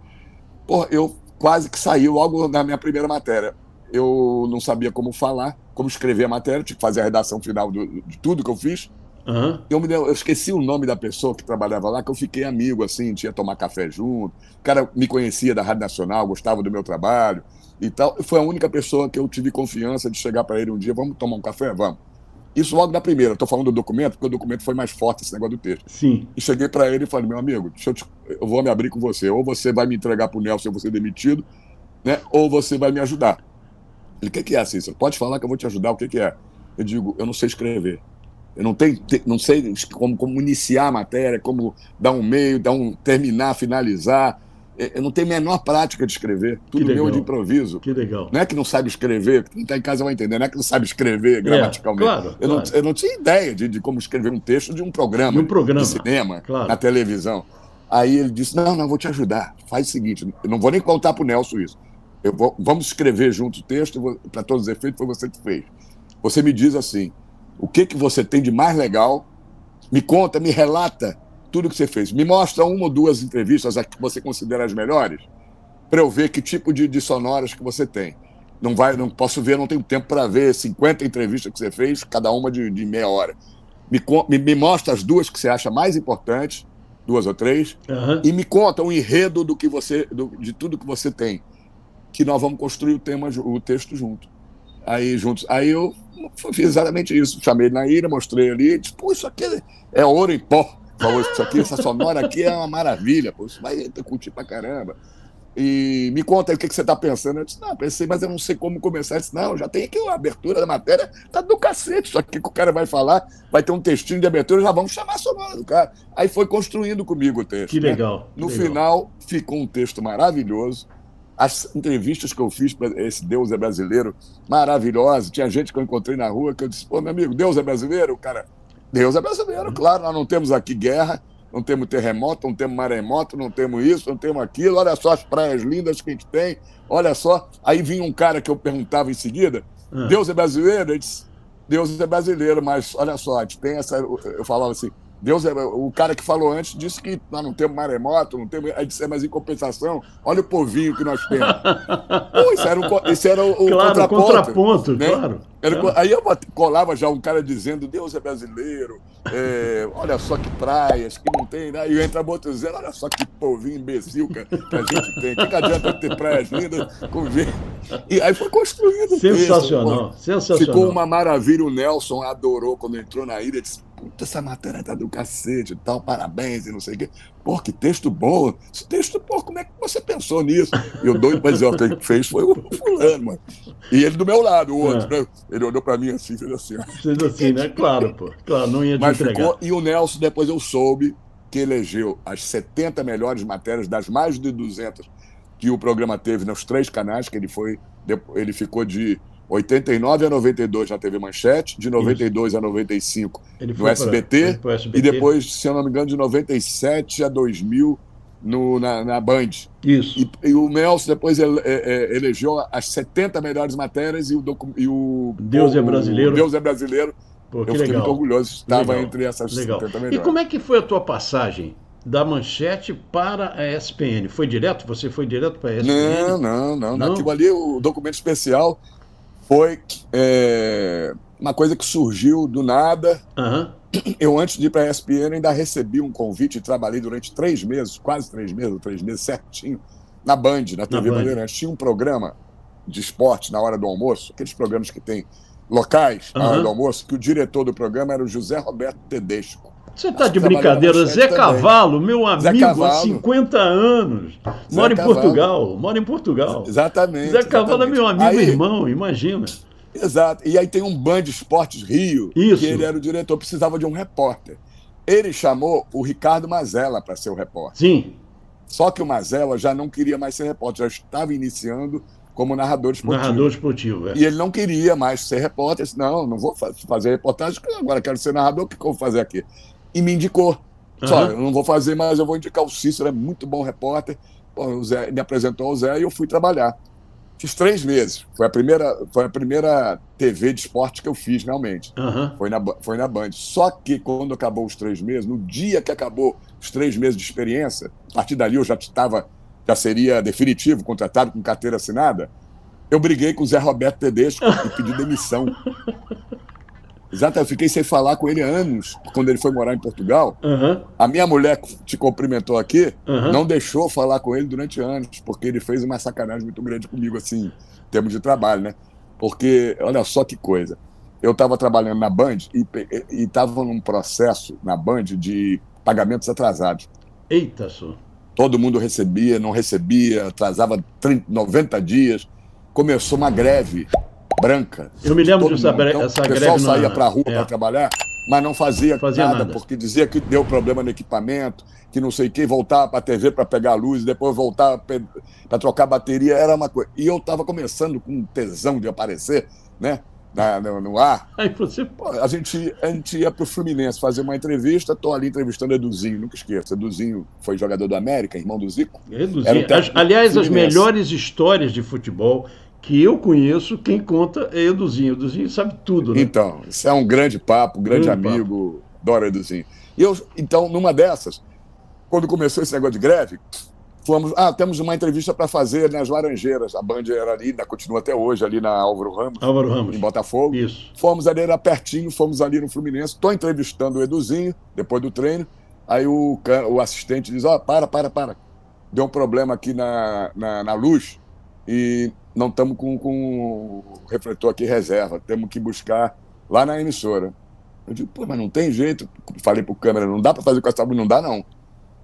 Pô, eu quase que saí logo na minha primeira matéria. Eu não sabia como falar, como escrever a matéria, tinha que fazer a redação final de tudo que eu fiz. Eu esqueci o nome da pessoa que trabalhava lá, que eu fiquei amigo, assim, tinha que tomar café junto. O cara me conhecia da Rádio Nacional, gostava do meu trabalho e tal. Foi a única pessoa que eu tive confiança de chegar para ele um dia: vamos tomar um café? Vamos. Isso logo na primeira. Estou falando do documento, porque o documento foi mais forte, esse negócio do texto. Sim. E cheguei para ele e falei: meu amigo, eu vou me abrir com você. Ou você vai me entregar para o Nelson, eu vou ser demitido, né? Ou você vai me ajudar. Ele: o que é, Cícero? Pode falar que eu vou te ajudar. O que é? Eu digo: eu não sei escrever. Eu não sei como iniciar a matéria, como dar um meio, terminar, finalizar. Eu não tenho a menor prática de escrever. Tudo meu é de improviso. Que legal. Não é que não sabe escrever, quem está em casa vai entender, não é que não sabe escrever gramaticalmente. Claro. Eu não tinha ideia de como escrever um texto de um programa, de cinema, na televisão. Aí ele disse: não, vou te ajudar. Faz o seguinte, eu não vou nem contar para o Nelson isso. Vamos escrever junto o texto, para todos os efeitos, foi você que fez. Você me diz assim: o que você tem de mais legal, me conta, me relata tudo que você fez. Me mostra 1 ou 2 entrevistas que você considera as melhores, para eu ver que tipo de sonoras que você tem. Não posso ver, não tenho tempo para ver 50 entrevistas que você fez, cada uma de meia hora. Me mostra as 2 que você acha mais importantes, 2 ou 3, e me conta um enredo de tudo que você tem, que nós vamos construir o texto junto. Aí juntos. Aí eu fiz exatamente isso. Chamei ele na ilha, mostrei ali, disse, pô, isso aqui é ouro em pó. Falou, isso aqui, essa sonora aqui é uma maravilha, pô, isso vai curtir pra caramba. E me conta aí o que você está pensando. Eu disse, não, pensei, mas eu não sei como começar. Eu disse, não, já tem aqui a abertura da matéria, tá do cacete. Isso aqui que o cara vai falar, vai ter um textinho de abertura, já vamos chamar a sonora do cara. Aí foi construindo comigo o texto. Que legal. Né? Que no legal. final, ficou um texto maravilhoso. As entrevistas que eu fiz para esse Deus é Brasileiro, maravilhosas. Tinha gente que eu encontrei na rua que eu disse, pô, meu amigo, Deus é brasileiro? O cara, Deus é brasileiro, claro, nós não temos aqui guerra, não temos terremoto, não temos maremoto, não temos isso, não temos aquilo, olha só as praias lindas que a gente tem, olha só. Aí vinha um cara que eu perguntava em seguida, Deus é brasileiro? Ele disse, Deus é brasileiro, mas olha só, a gente tem essa... Eu falava assim, Deus é... O cara que falou antes disse que nós não temos maremoto, não temos... Aí disse, mas em compensação, olha o povinho que nós temos. Pô, isso era o claro, contraponto, né? claro. Aí eu colava já um cara dizendo, Deus é brasileiro, olha só que praias, que não tem, né? E eu entrava outro dizendo, olha só que povinho imbecil que a gente tem. Que adianta ter praias lindas com gente? E aí foi construindo. Sensacional, sensacional. Ficou uma maravilha, o Nelson adorou quando entrou na ilha, disse, puta, essa matéria tá do cacete e tal, parabéns e não sei o quê. Pô, que texto bom. Esse texto, pô, como é que você pensou nisso? E eu doido pra dizer, ó, quem fez foi o fulano, mano. E ele do meu lado, o outro, né? Ele olhou pra mim assim, fez assim. Fez assim, né? Claro, pô. Claro, não ia te entregar. Ficou, e o Nelson, depois eu soube que elegeu as 70 melhores matérias das mais de 200 que o programa teve nos 3 canais, que ele ficou de 89 a 92 na TV Manchete, de 92 isso. A 95 no SBT, e depois, se eu não me engano, de 97 a 2000 na Band. Isso. E o Nelson depois elegeu as 70 melhores matérias e o Deus é Brasileiro. Deus é Brasileiro. Pô, eu fiquei muito orgulhoso, estava entre essas 70 melhores. E como é que foi a tua passagem da Manchete para a ESPN? Foi direto? Você foi direto para a ESPN? Não. Naquilo ali, o documento especial foi uma coisa que surgiu do nada. Eu, antes de ir para a ESPN, ainda recebi um convite e trabalhei durante 3 meses, quase 3 meses certinho, na Band, na TV Bandeirantes. Tinha um programa de esporte na hora do almoço, aqueles programas que tem locais na hora do almoço, que o diretor do programa era o José Roberto Tedesco. Você está de brincadeira? Zé Cavalo, meu amigo há 50 anos. Mora em Portugal. Exatamente. Zé Cavalo é meu amigo e irmão, imagina. Exato. E aí tem um Band Esportes Rio, que ele era o diretor, precisava de um repórter. Ele chamou o Ricardo Mazella para ser o repórter. Sim. Só que o Mazella já não queria mais ser repórter, já estava iniciando como narrador esportivo. Narrador esportivo, E ele não queria mais ser repórter. Disse, não vou fazer reportagem, agora quero ser narrador, o que eu vou fazer aqui? E me indicou. Só, eu não vou fazer, mas eu vou indicar o Cícero, é muito bom repórter. Pô, o Zé me apresentou ao Zé e eu fui trabalhar. Fiz 3 meses. Foi a primeira TV de esporte que eu fiz, realmente. Foi na Band. Só que quando acabou os 3 meses, no dia que acabou os 3 meses de experiência, a partir dali eu já seria definitivo, contratado com carteira assinada, eu briguei com o Zé Roberto Tedesco e pedi demissão. Exato, eu fiquei sem falar com ele há anos, quando ele foi morar em Portugal. A minha mulher, que te cumprimentou aqui, não deixou falar com ele durante anos, porque ele fez uma sacanagem muito grande comigo, assim, em termos de trabalho, né? Porque, olha só que coisa, eu estava trabalhando na Band e estava num processo na Band de pagamentos atrasados. Eita, só. Todo mundo recebia, não recebia, atrasava 90 dias. Começou uma greve branca. Eu me lembro dessa greve. O pessoal saía para a rua para trabalhar, mas não fazia nada, porque dizia que deu problema no equipamento, que não sei o que, voltava para a TV para pegar a luz, depois voltava para trocar bateria, era uma coisa. E eu estava começando com tesão de aparecer, né? No ar. Aí você... Pô, a gente ia para o Fluminense fazer uma entrevista, estou ali entrevistando Eduzinho, nunca esqueça. Eduzinho foi jogador do América, irmão do Zico. Eduzinho. Aliás, as melhores histórias de futebol que eu conheço, quem conta é Eduzinho. Eduzinho sabe tudo, né? Então, isso é um grande papo, grande amigo, adoro Eduzinho. Então, numa dessas, quando começou esse negócio de greve, temos uma entrevista para fazer nas Laranjeiras. A Band era ali, ainda continua até hoje, ali na Álvaro Ramos, em Botafogo. Isso. Fomos ali, era pertinho, fomos ali no Fluminense. Estou entrevistando o Eduzinho, depois do treino. Aí o assistente diz, para. Deu um problema aqui na luz e não estamos com o refletor aqui reserva, temos que buscar lá na emissora. Eu digo, pô, mas não tem jeito. Falei pro câmera, não dá para fazer com essa luz? Não dá, não.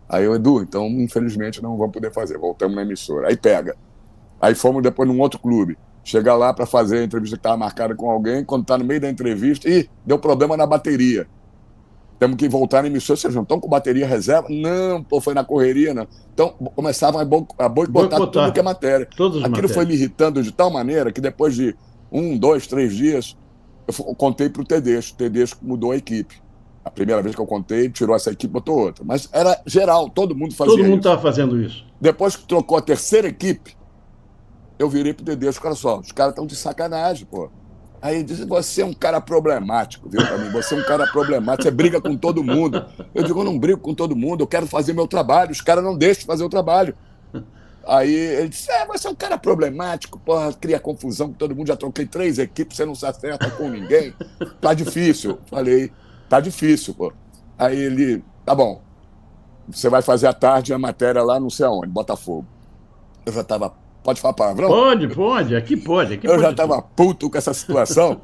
Aí eu, Edu, então infelizmente não vamos poder fazer, voltamos na emissora. Aí pega. Aí fomos depois num outro clube. Chegar lá para fazer a entrevista que estava marcada com alguém, quando está no meio da entrevista, deu problema na bateria. Temos que voltar na emissora. Vocês não estão com bateria reserva? Não, pô, foi na correria, não. Então começavam a boicotar tudo que é matéria. Aquilo foi me irritando de tal maneira que depois de 1, 2, 3 dias, eu contei para o Tedesco. O Tedesco mudou a equipe. A primeira vez que eu contei, tirou essa equipe e botou outra. Mas era geral, todo mundo fazia isso. Todo mundo estava fazendo isso. Depois que trocou a terceira equipe, eu virei pro Tedesco, olha só, os caras estão de sacanagem, pô. Aí ele disse, você é um cara problemático, viu, pra mim? Você é um cara problemático, você briga com todo mundo. Eu digo, eu não brigo com todo mundo, eu quero fazer meu trabalho, os caras não deixam de fazer o trabalho. Aí ele disse, você é um cara problemático, porra, cria confusão com todo mundo, já troquei 3 equipes, você não se acerta com ninguém. Tá difícil. Falei, tá difícil, pô. Aí ele, tá bom, você vai fazer à tarde a matéria lá não sei aonde, Botafogo. Eu já tava... Pode falar palavrão? Pode, aqui pode. Eu já estava puto com essa situação,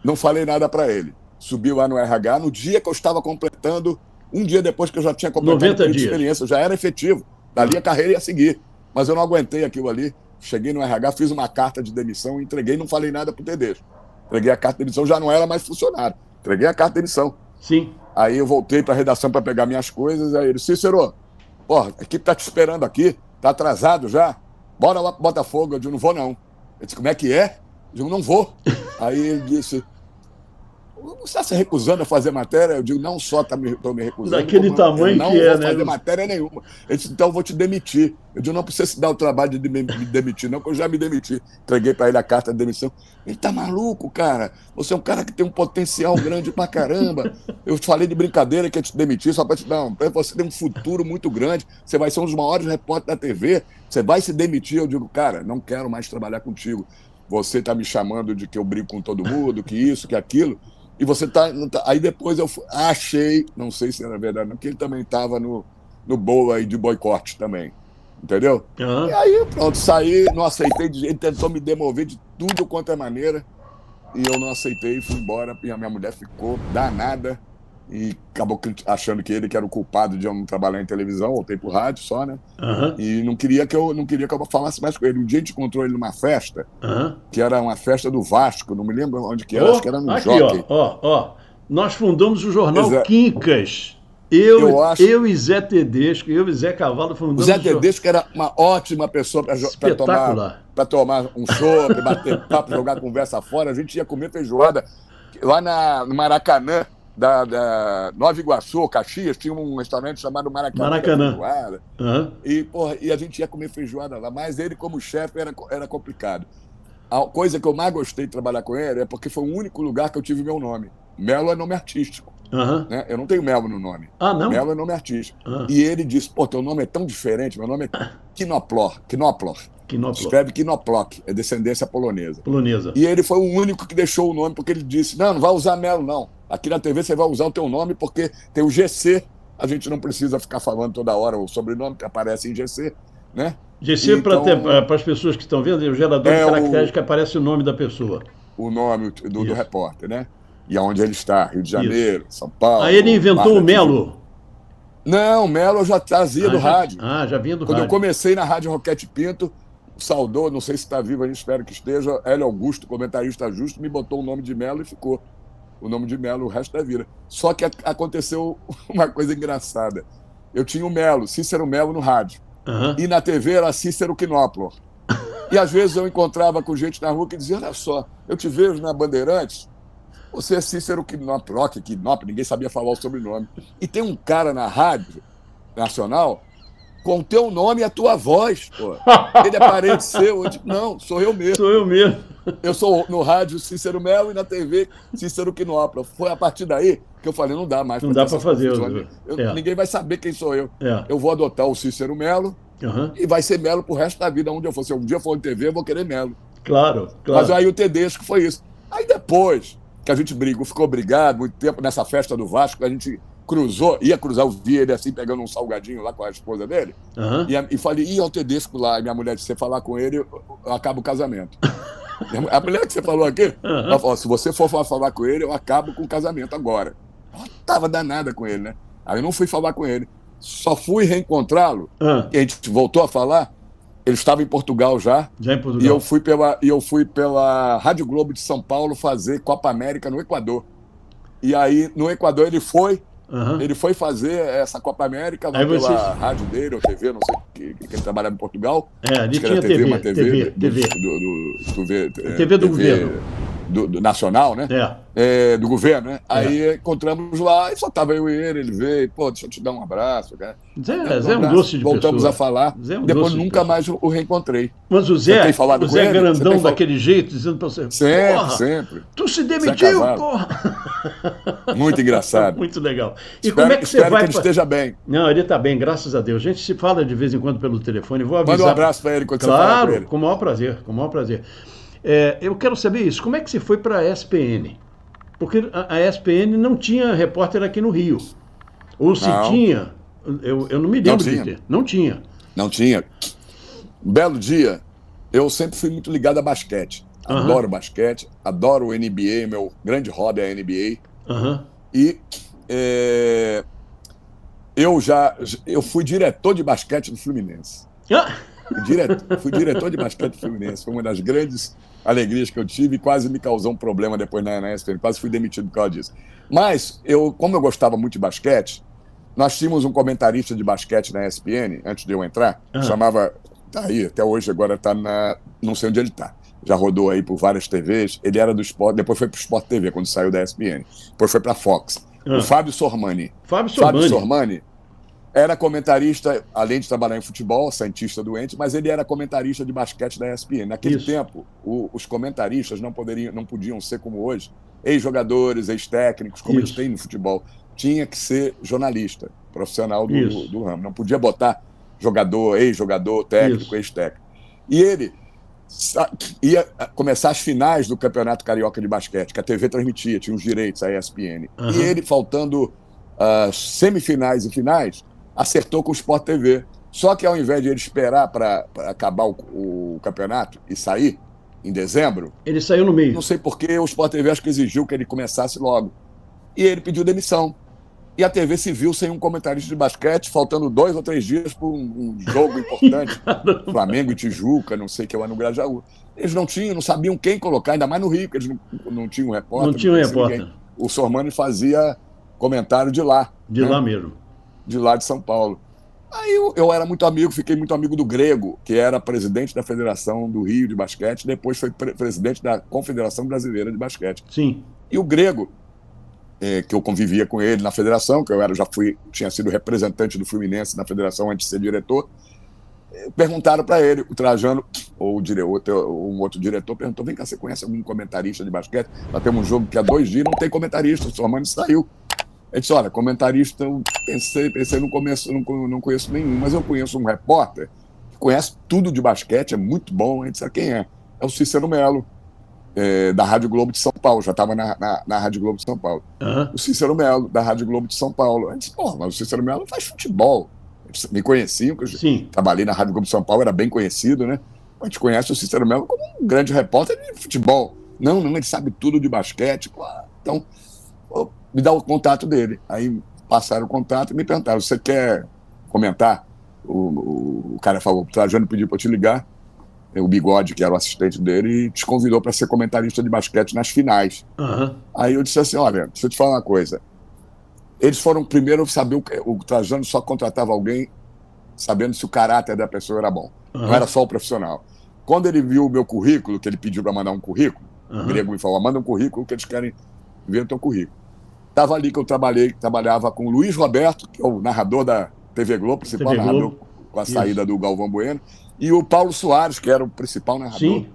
não falei nada para ele. Subi lá no RH no dia que eu estava completando, um dia depois que eu já tinha completado 90 dias. Experiência, eu já era efetivo, dali a carreira ia seguir. Mas eu não aguentei aquilo ali, cheguei no RH, fiz uma carta de demissão, entreguei, não falei nada pro Tedesco. Entreguei a carta de demissão, já não era mais funcionário. Entreguei a carta de demissão. Sim. Aí eu voltei para a redação para pegar minhas coisas, aí ele, Cícero, porra, a equipe tá te esperando aqui, tá atrasado já. Bora lá pro Botafogo. Eu digo, não vou não. Ele disse, como é que é? Eu digo, não vou. Aí ele disse, você está se recusando a fazer matéria? Eu digo, não só estou me recusando. Daquele tamanho que é, né? Não vou fazer matéria nenhuma. Ele disse, então eu vou te demitir. Eu digo, não precisa se dar o trabalho de me demitir, não, porque eu já me demiti. Entreguei para ele a carta de demissão. Ele tá maluco, cara. Você é um cara que tem um potencial grande pra caramba. Eu te falei de brincadeira que ia te demitir, só para te dar você tem um futuro muito grande. Você vai ser um dos maiores repórteres da TV. Você vai se demitir. Eu digo, cara, não quero mais trabalhar contigo. Você tá me chamando de que eu brigo com todo mundo, que isso, que aquilo. E você tá... Aí depois eu achei, não sei se era verdade, não, que ele também estava no bolo aí de boicote também. Entendeu? Uhum. E aí, pronto, saí, não aceitei. Ele tentou me demover de tudo quanto é maneira. E eu não aceitei, fui embora. E a minha mulher ficou danada. E acabou achando que ele que era o culpado de eu não trabalhar em televisão. Voltei pro rádio só, né? Uhum. E não queria que eu falasse mais com ele. Um dia a gente encontrou ele numa festa, que era uma festa do Vasco. Não me lembro onde que era, acho que era no aqui, Jockey. Ó. Nós fundamos o jornal Quincas. Eu e Zé Tedesco, eu e Zé Cavalo fundamos o Zé Tedesco era uma ótima pessoa para tomar um chopp, bater papo, jogar conversa fora. A gente ia comer feijoada lá no Maracanã, da Nova Iguaçu, Caxias, tinha um restaurante chamado Maracanã. Uhum. E a gente ia comer feijoada lá, mas ele como chefe era complicado. A coisa que eu mais gostei de trabalhar com ele é porque foi o único lugar que eu tive meu nome. Melo é nome artístico. Uhum. Né? Eu não tenho Melo no nome. Ah, não? Melo é nome artístico. E ele disse, pô, teu nome é tão diferente, meu nome é Knoplor. Escreve Knoplok, é descendência polonesa. E ele foi o único que deixou o nome, porque ele disse, não vai usar Melo, não. Aqui na TV você vai usar o teu nome, porque tem o GC, a gente não precisa ficar falando toda hora o sobrenome que aparece em GC, né? GC, então, para as pessoas que estão vendo, é o gerador de caracteres que aparece o nome da pessoa. O nome do repórter, né? E aonde ele está, Rio de Janeiro, São Paulo. Aí ele inventou o Melo. Não, o Melo eu já trazia do rádio. Já vinha do rádio. Quando eu comecei na Rádio Roquete Pinto, saudou, não sei se está vivo, a gente espera que esteja, Hélio Augusto, comentarista justo, me botou o nome de Melo e ficou o nome de Melo o resto da vida. Só que aconteceu uma coisa engraçada. Eu tinha o Melo, Cícero Melo no rádio. E na TV era Cícero Knoplor. E às vezes eu encontrava com gente na rua que dizia, olha só, eu te vejo na Bandeirantes, você é Cícero Knoplor, ninguém sabia falar o sobrenome. E tem um cara na rádio nacional com o teu nome e a tua voz, pô. Ele é parente seu. Eu digo, não, sou eu mesmo. Sou eu mesmo. Eu sou no rádio Cícero Melo e na TV Cícero Knoplor. Foi a partir daí que eu falei, não dá mais. Não dá para fazer. Ninguém vai saber quem sou eu. Eu vou adotar o Cícero Melo e vai ser Melo pro resto da vida, onde eu for. Se um dia for em TV, eu vou querer Melo. Claro. Mas aí o Tedesco foi isso. Aí depois que a gente ficou brigado muito tempo nessa festa do Vasco, a gente ia cruzar, eu vi ele assim, pegando um salgadinho lá com a esposa dele, e falei, o Tedesco lá, e minha mulher, se você falar com ele, eu acabo o casamento. A mulher que você falou aqui, ela falou, se você for falar com ele, eu acabo com o casamento agora. Ela tava danada com ele, né? Aí eu não fui falar com ele, só fui reencontrá-lo, e a gente voltou a falar, ele estava em Portugal já em Portugal. E eu fui pela Rádio Globo de São Paulo fazer Copa América no Equador. E aí, no Equador, ele foi fazer essa Copa América lá pela rádio dele, ou TV, não sei, que ele trabalhava em Portugal. Ali tinha TV, uma TV do governo. Do nacional, né? Do governo, né? Aí encontramos lá e só tava eu e ele veio, pô, deixa eu te dar um abraço, cara. Zé é um doce de Voltamos pessoa. a falar, depois nunca mais o reencontrei. Mas o Zé grandão daquele jeito, dizendo pra você, sempre. Tu se demitiu, porra! Muito engraçado. Muito legal. E como é que você vai... Espero que ele esteja bem. Não, ele está bem, graças a Deus. A gente se fala de vez em quando pelo telefone, vou avisar. Manda um abraço para ele quando você fala com ele. Claro, com o maior prazer, com o maior prazer. Eu quero saber isso, como é que você foi para a ESPN? Porque a ESPN não tinha repórter aqui no Rio. Ou se tinha, eu não me lembro de ter. Não tinha. Não tinha. Um belo dia, eu sempre fui muito ligado a basquete. Adoro basquete, adoro o NBA, meu grande hobby é a NBA. E eu fui diretor de basquete do Fluminense. Fui diretor de basquete do Fluminense. Foi uma das grandes alegrias que eu tive e quase me causou um problema depois na ESPN. Quase fui demitido por causa disso. Mas, como eu gostava muito de basquete, nós tínhamos um comentarista de basquete na ESPN, antes de eu entrar, chamava... Tá aí, até hoje, agora tá não sei onde ele tá. Já rodou aí por várias TVs. Ele era do Sport, depois foi pro Sport TV, quando saiu da ESPN. Depois foi pra Fox. O Fábio Sormani. Fábio Sormani era comentarista, além de trabalhar em futebol, cientista doente, mas ele era comentarista de basquete da ESPN. Naquele tempo, os comentaristas não podiam ser como hoje, ex-jogadores, ex-técnicos, como eles têm no futebol. Tinha que ser jornalista, profissional do ramo. Não podia botar jogador, ex-jogador, técnico, ex-técnico. E ele ia começar as finais do Campeonato Carioca de Basquete, que a TV transmitia, tinha os direitos, a ESPN. E ele, faltando semifinais e finais, acertou com o Sport TV. Só que ao invés de ele esperar para acabar o campeonato e sair em dezembro... Ele saiu no meio. Não sei porquê, o Sport TV acho que exigiu que ele começasse logo. E ele pediu demissão. E a TV se viu sem um comentarista de basquete, faltando 2 ou 3 dias para um jogo importante. Flamengo e Tijuca, não sei o que, lá no Grajaú. Eles não sabiam quem colocar, ainda mais no Rio, porque eles não tinham repórter. Não tinham repórter. Ninguém. O Sormani fazia comentário de lá. Lá mesmo. De lá de São Paulo. Aí eu era muito amigo, fiquei muito amigo do Grego, que era presidente da Federação do Rio de Basquete, depois foi presidente da Confederação Brasileira de Basquete. Sim. E o Grego, que eu convivia com ele na federação, que eu tinha sido representante do Fluminense na federação antes de ser diretor, perguntaram para ele, o Trajano, ou um outro diretor, perguntou, vem cá, você conhece algum comentarista de basquete? Nós temos um jogo que há 2 dias não tem comentarista, o Sormani saiu. Ele disse, olha, comentarista, eu pensei no começo, não conheço nenhum, mas eu conheço um repórter que conhece tudo de basquete, é muito bom. Ele disse, quem é? É o Cícero Melo, da Rádio Globo de São Paulo, já estava na Rádio Globo de São Paulo. O Cícero Melo, da Rádio Globo de São Paulo. Ele disse, mas o Cícero Melo faz futebol. Eles me conheciam, porque eu trabalhei na Rádio Globo de São Paulo, era bem conhecido, né? A gente conhece o Cícero Melo como um grande repórter de futebol. Não, ele sabe tudo de basquete. Então, me dá o contato dele. Aí passaram o contato e me perguntaram, você quer comentar? O cara falou, o Trajano pediu para eu te ligar, o Bigode, que era o assistente dele, e te convidou para ser comentarista de basquete nas finais. Aí eu disse assim, olha, deixa eu te falar uma coisa. Eles foram primeiro saber o Trajano só contratava alguém sabendo se o caráter da pessoa era bom. Não era só o profissional. Quando ele viu o meu currículo, que ele pediu para mandar um currículo, o Grego me falou, manda um currículo que eles querem ver o teu currículo. Estava ali que eu trabalhava com o Luiz Roberto, que é o narrador da TV Globo, principal narrador com a saída do Galvão Bueno, e o Paulo Soares, que era o principal narrador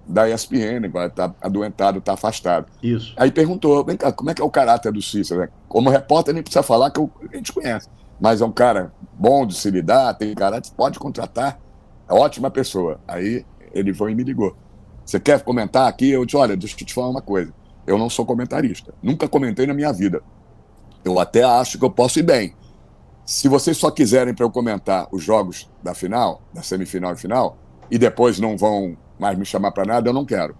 da ESPN, agora está adoentado, está afastado. Isso. Aí perguntou, vem cá, como é que é o caráter do Cícero? Como repórter, nem precisa falar que a gente conhece, mas é um cara bom de se lidar, tem caráter, pode contratar, é ótima pessoa. Aí ele foi e me ligou. Você quer comentar aqui? Eu disse, olha, deixa eu te falar uma coisa. Eu não sou comentarista. Nunca comentei na minha vida. Eu até acho que eu posso ir bem. Se vocês só quiserem para eu comentar os jogos da final, da semifinal e final, e depois não vão mais me chamar para nada, eu não quero.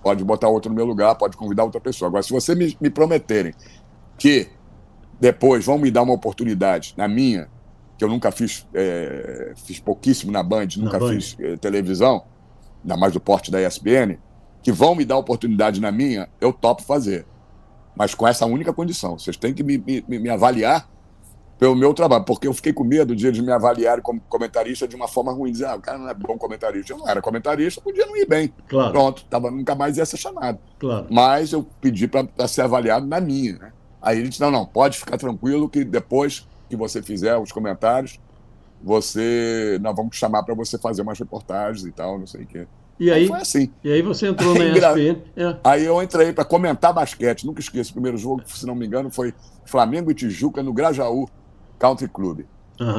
Pode botar outro no meu lugar, pode convidar outra pessoa. Agora, se vocês me prometerem que depois vão me dar uma oportunidade na minha, que eu nunca fiz, fiz pouquíssimo na Band, nunca fiz televisão, ainda mais do porte da ESPN, que vão me dar oportunidade na minha, eu topo fazer. Mas com essa única condição. Vocês têm que me avaliar pelo meu trabalho, porque eu fiquei com medo de eles me avaliarem como comentarista de uma forma ruim, dizer, o cara não é bom comentarista. Eu não era comentarista, podia não ir bem. Claro. Pronto, nunca mais ia ser chamado. Claro. Mas eu pedi para ser avaliado na minha, né? Aí ele disse, não, pode ficar tranquilo que depois que você fizer os comentários, nós vamos te chamar para você fazer umas reportagens e tal, não sei o quê. E aí foi assim. E aí você entrou na ESPN. Aí eu entrei para comentar basquete. Nunca esqueço, o primeiro jogo, se não me engano, foi Flamengo e Tijuca no Grajaú Country Club.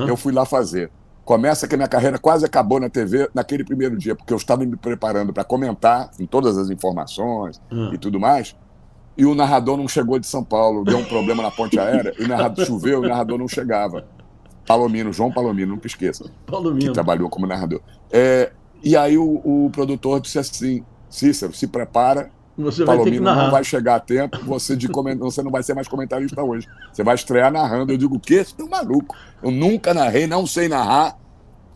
Eu fui lá fazer. Começa que a minha carreira quase acabou na TV naquele primeiro dia, porque eu estava me preparando para comentar em todas as informações e tudo mais, e o narrador não chegou de São Paulo, deu um problema na ponte aérea, e o narrador choveu e o narrador não chegava. João Palomino, nunca esqueça, que trabalhou como narrador. E aí o produtor disse assim, Cícero, se prepara, você vai ter que narrar. Não vai chegar a tempo, você não vai ser mais comentarista hoje. Você vai estrear narrando. Eu digo, o quê? Você é um maluco. Eu nunca narrei, não sei narrar.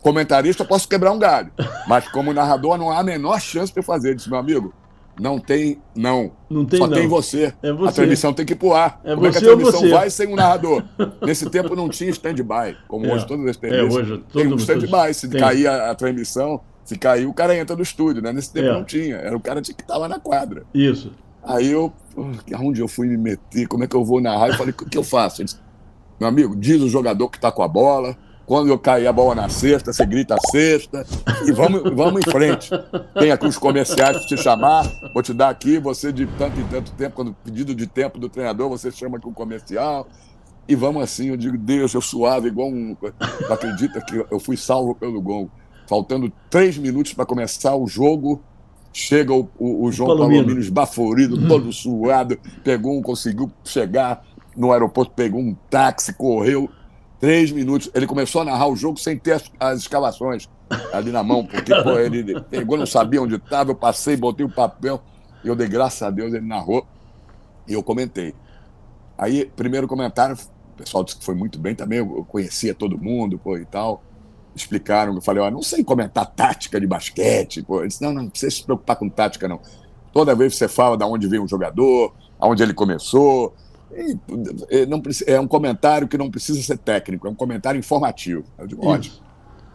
Comentarista, eu posso quebrar um galho. Mas como narrador, não há a menor chance de eu fazer. Eu disse, meu amigo, não tem não. Só tem você. A transmissão tem que ir pro ar. Como é que a transmissão vai sem um narrador? Nesse tempo não tinha stand-by, como hoje todas as TVs. Hoje tem um stand-by. Se cair a transmissão... Se caiu, o cara entra no estúdio, né? Nesse tempo não tinha. Era o cara que tinha que estar lá na quadra. Isso. Aí onde eu fui me meter? Como é que eu vou narrar? Eu falei, o que eu faço? Ele disse, meu amigo, diz o jogador que tá com a bola. Quando eu cair a bola na cesta, você grita a cesta. E vamos em frente. Tem aqui os comerciais para te chamar. Vou te dar aqui, você de tanto em tanto tempo, quando pedido de tempo do treinador, você chama aqui um comercial. E vamos assim, eu digo, Deus, eu suave igual um... Não acredita que eu fui salvo pelo gol. Faltando 3 minutos para começar o jogo, chega o João Palomino esbaforido, todo suado, conseguiu chegar no aeroporto, pegou um táxi, correu 3 minutos. Ele começou a narrar o jogo sem ter as escalações ali na mão, porque ele pegou, não sabia onde estava, eu passei, botei o papel, e eu dei graças a Deus, ele narrou, e eu comentei. Aí, primeiro comentário, o pessoal disse que foi muito bem também, eu conhecia todo mundo, e tal. Explicaram, eu falei, não sei comentar tática de basquete. Ele disse, não precisa se preocupar com tática, não. Toda vez que você fala de onde veio um jogador, aonde ele começou, é um comentário que não precisa ser técnico, é um comentário informativo. Eu digo, ótimo.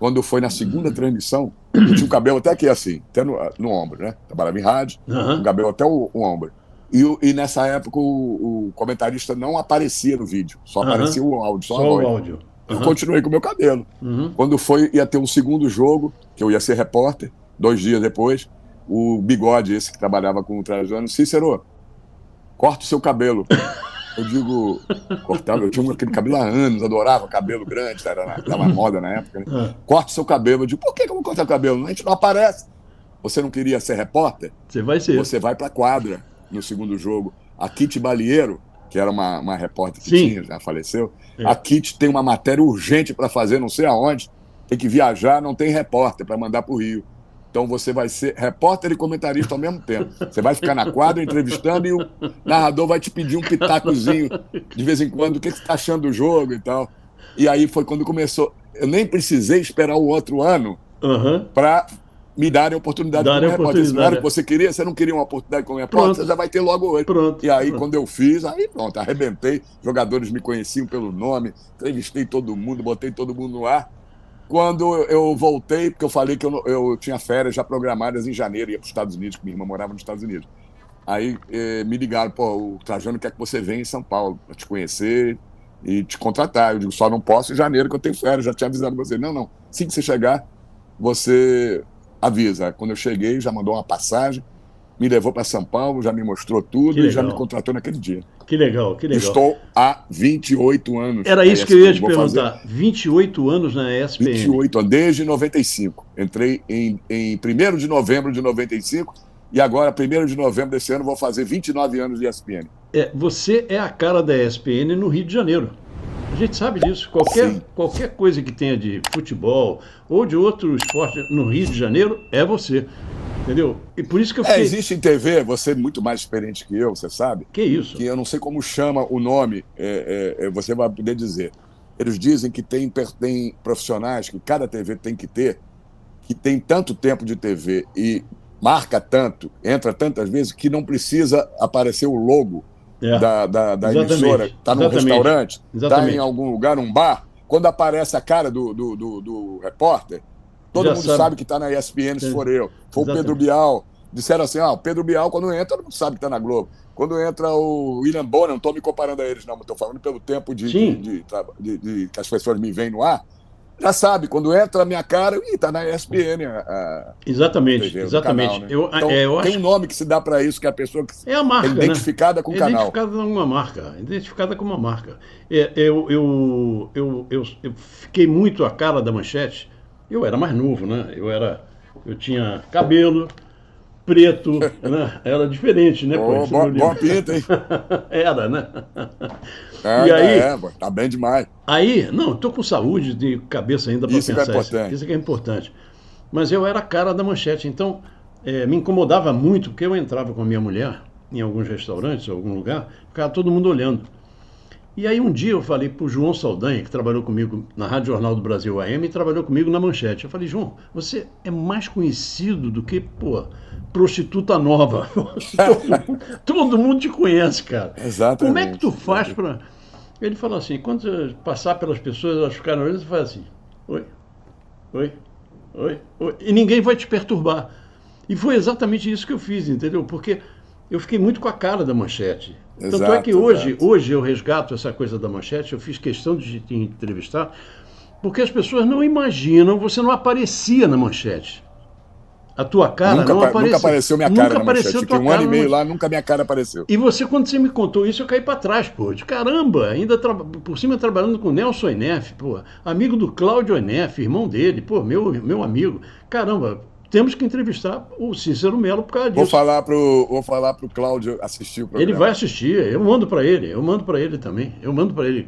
Quando foi na segunda transmissão, eu tinha o cabelo até aqui assim, até no ombro, né? Trabalhava em rádio, o cabelo até o ombro. E nessa época o comentarista não aparecia no vídeo, só aparecia o áudio, só a voz. O áudio. Eu continuei com o meu cabelo. Quando ia ter um segundo jogo, que eu ia ser repórter, 2 dias depois, o Bigode, esse que trabalhava com o Trajano, Cícero, corta o seu cabelo. Eu digo, cortava, eu tinha aquele cabelo há anos, adorava cabelo grande, estava moda na época, né? Corta o seu cabelo. Eu digo, por que eu vou cortar o cabelo? A gente não aparece. Você não queria ser repórter? Você vai ser. Você vai para a quadra no segundo jogo. A Kitty Balieiro, que era uma repórter que tinha, já faleceu. A Kitty tem uma matéria urgente para fazer, não sei aonde, tem que viajar, não tem repórter para mandar para o Rio. Então você vai ser repórter e comentarista ao mesmo tempo. Você vai ficar na quadra entrevistando e o narrador vai te pedir um pitacozinho de vez em quando, o que você está achando do jogo e tal. E aí foi quando começou. Eu nem precisei esperar o outro ano para me darem a oportunidade como repórter. Não era o que você queria, você não queria uma oportunidade como repórter, você já vai ter logo hoje. E aí, quando eu fiz, pronto, arrebentei. Jogadores me conheciam pelo nome, entrevistei todo mundo, botei todo mundo no ar. Quando eu voltei, porque eu falei que eu tinha férias já programadas em janeiro, ia para os Estados Unidos, que minha irmã morava nos Estados Unidos. Aí me ligaram, o Trajano quer que você venha em São Paulo para te conhecer e te contratar. Eu digo, só não posso em janeiro que eu tenho férias, já tinha avisado você. Não, assim que você chegar, você avisa. Quando eu cheguei, já mandou uma passagem, me levou para São Paulo, já me mostrou tudo e já me contratou naquele dia. Que legal. Estou há 28 anos. Era isso que eu ia te perguntar. 28 anos na ESPN. 28 anos, desde 95. Entrei em 1º de novembro de 95 e agora, 1º de novembro desse ano, vou fazer 29 anos de ESPN. você é a cara da ESPN no Rio de Janeiro. A gente sabe disso. Qualquer coisa que tenha de futebol ou de outro esporte no Rio de Janeiro é você. Entendeu? E por isso que eu fiquei... existe em TV, você é muito mais experiente que eu, você sabe? Que isso? Que eu não sei como chama o nome, você vai poder dizer. Eles dizem que tem profissionais que cada TV tem que ter, que tem tanto tempo de TV e marca tanto, entra tantas vezes, que não precisa aparecer o logo da emissora. Está num restaurante, está em algum lugar, num bar. Quando aparece a cara do repórter, todo mundo sabe que está na ESPN, se for eu. Foi o Pedro Bial. Disseram assim, o Pedro Bial, quando entra, todo mundo sabe que está na Globo. Quando entra o William Bonner, não estou me comparando a eles, não, mas estou falando pelo tempo que as pessoas me veem no ar, já sabe, quando entra a minha cara, está na ESPN. Exatamente. Canal, né? Então, tem um nome que se dá para isso, que é a pessoa que é a marca, identificada com o canal. Identificada com uma marca. Eu fiquei muito a cara da Manchete. Eu era mais novo, né? Eu tinha cabelo preto, né? Era diferente, né? Boa pinta, hein? Era, né? E aí, tá bem demais. Aí, não, tô com saúde de cabeça ainda para pensar. Isso que é importante. Mas eu era a cara da Manchete, então me incomodava muito, porque eu entrava com a minha mulher em alguns restaurantes, em algum lugar, ficava todo mundo olhando. E aí um dia eu falei pro João Saldanha, que trabalhou comigo na Rádio Jornal do Brasil AM e trabalhou comigo na Manchete. Eu falei, João, você é mais conhecido do que, prostituta nova. Todo mundo te conhece, cara. Exatamente. Como é que tu faz para... Ele falou assim, quando você passar pelas pessoas, elas ficaram olhando, você faz assim, oi, oi, oi, oi, e ninguém vai te perturbar. E foi exatamente isso que eu fiz, entendeu? Porque eu fiquei muito com a cara da Manchete. Tanto é que hoje eu resgato essa coisa da Manchete, eu fiz questão de te entrevistar, porque as pessoas não imaginam, você não aparecia na Manchete. A tua cara não apareceu. Nunca apareceu minha cara na Manchete. Fiquei um ano e meio lá, nunca minha cara apareceu. E você, quando você me contou isso, eu caí pra trás, pô. De caramba, ainda por cima trabalhando com o Nelson Oneff, pô. Amigo do Cláudio Oneff, irmão dele, pô, meu amigo. Caramba, temos que entrevistar o Cícero Melo por causa disso. Vou falar pro Cláudio assistir o programa. Ele vai assistir, eu mando para ele também.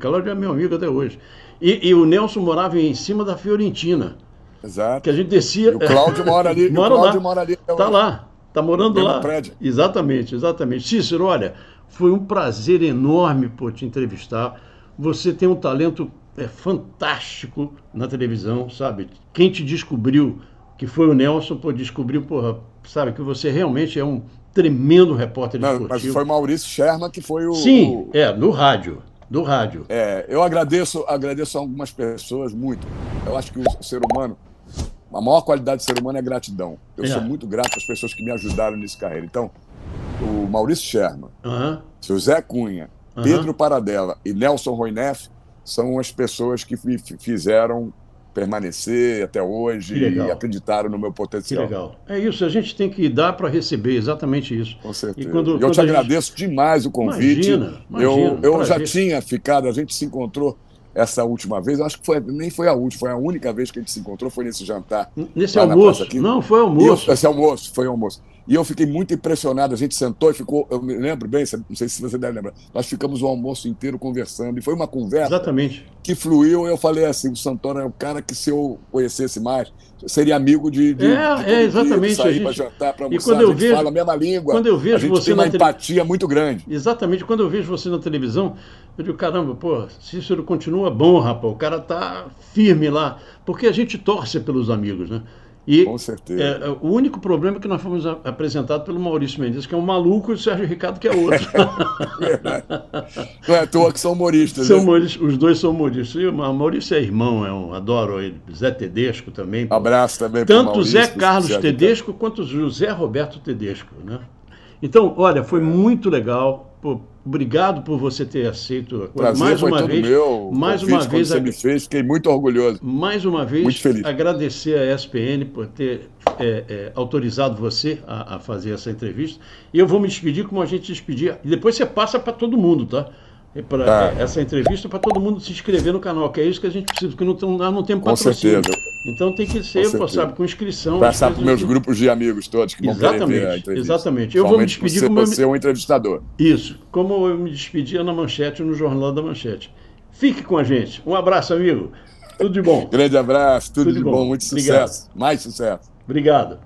Cláudio é meu amigo até hoje. E o Nelson morava em cima da Fiorentina. Exato. Que a gente descia. E o Cláudio mora ali. mora ali. Tá lá, tá morando lá. Prédio. Exatamente. Cícero, olha, foi um prazer enorme te entrevistar. Você tem um talento fantástico na televisão, sabe? Quem te descobriu, que foi o Nelson, descobriu, sabe, que você realmente é um tremendo repórter esportivo. Mas foi Maurício Sherman que foi o... Sim, do rádio. Eu agradeço a algumas pessoas muito. Eu acho que o ser humano, a maior qualidade do ser humano é gratidão. Eu sou muito grato às pessoas que me ajudaram nessa carreira. Então, o Maurício Sherman, seu Zé Cunha, Pedro Paradella e Nelson Oneff são as pessoas que me fizeram permanecer até hoje e acreditaram no meu potencial. Que legal. É isso, a gente tem que dar para receber, exatamente isso. Com certeza. Eu te agradeço demais o convite. Imagina, eu já tinha ficado, a gente se encontrou essa última vez, acho que nem foi a última, foi a única vez que a gente se encontrou, foi nesse jantar. Nesse almoço? Não, foi almoço. Foi almoço. E eu fiquei muito impressionado, a gente sentou e ficou, eu me lembro bem, não sei se você deve lembrar, nós ficamos o almoço inteiro conversando, e foi uma conversa que fluiu, eu falei assim, o Santoro é o cara que se eu conhecesse mais, seria amigo de exatamente. Sair para jantar, para almoçar, a gente fala a mesma língua, quando eu vejo a gente você tem uma empatia muito grande. Exatamente, quando eu vejo você na televisão, eu digo, caramba, Cícero continua bom, rapaz, o cara tá firme lá, porque a gente torce pelos amigos, né? E com certeza. O único problema é que nós fomos apresentados pelo Maurício Mendes, que é um maluco, e o Sérgio Ricardo, que é outro. Não é à toa que são humoristas. Os dois são humoristas. E o Maurício é irmão, eu adoro ele. Zé Tedesco também. Abraço também para o Maurício. Tanto Zé Carlos Tedesco quanto José Roberto Tedesco, né? Então, olha, foi muito legal. Obrigado por você ter aceito. Prazer, mais foi uma todo vez, meu. Mais uma vez você me fez, fiquei muito orgulhoso. Mais uma vez, muito feliz. Agradecer a ESPN por ter autorizado você a fazer essa entrevista. E eu vou me despedir como a gente despedia. E depois você passa para todo mundo, tá? Essa entrevista para todo mundo se inscrever no canal, que é isso que a gente precisa, porque nós não temos patrocínio. Com certeza. Então tem que ser, sabe, com inscrição. Passar para meus grupos de amigos todos que vão querer ver a entrevista. Exatamente. Eu vou me despedir como você é um entrevistador. Isso, como eu me despedia na Manchete, no Jornal da Manchete. Fique com a gente. Um abraço, amigo. Tudo de bom. Grande abraço, tudo de bom, muito sucesso. Obrigado. Mais sucesso. Obrigado.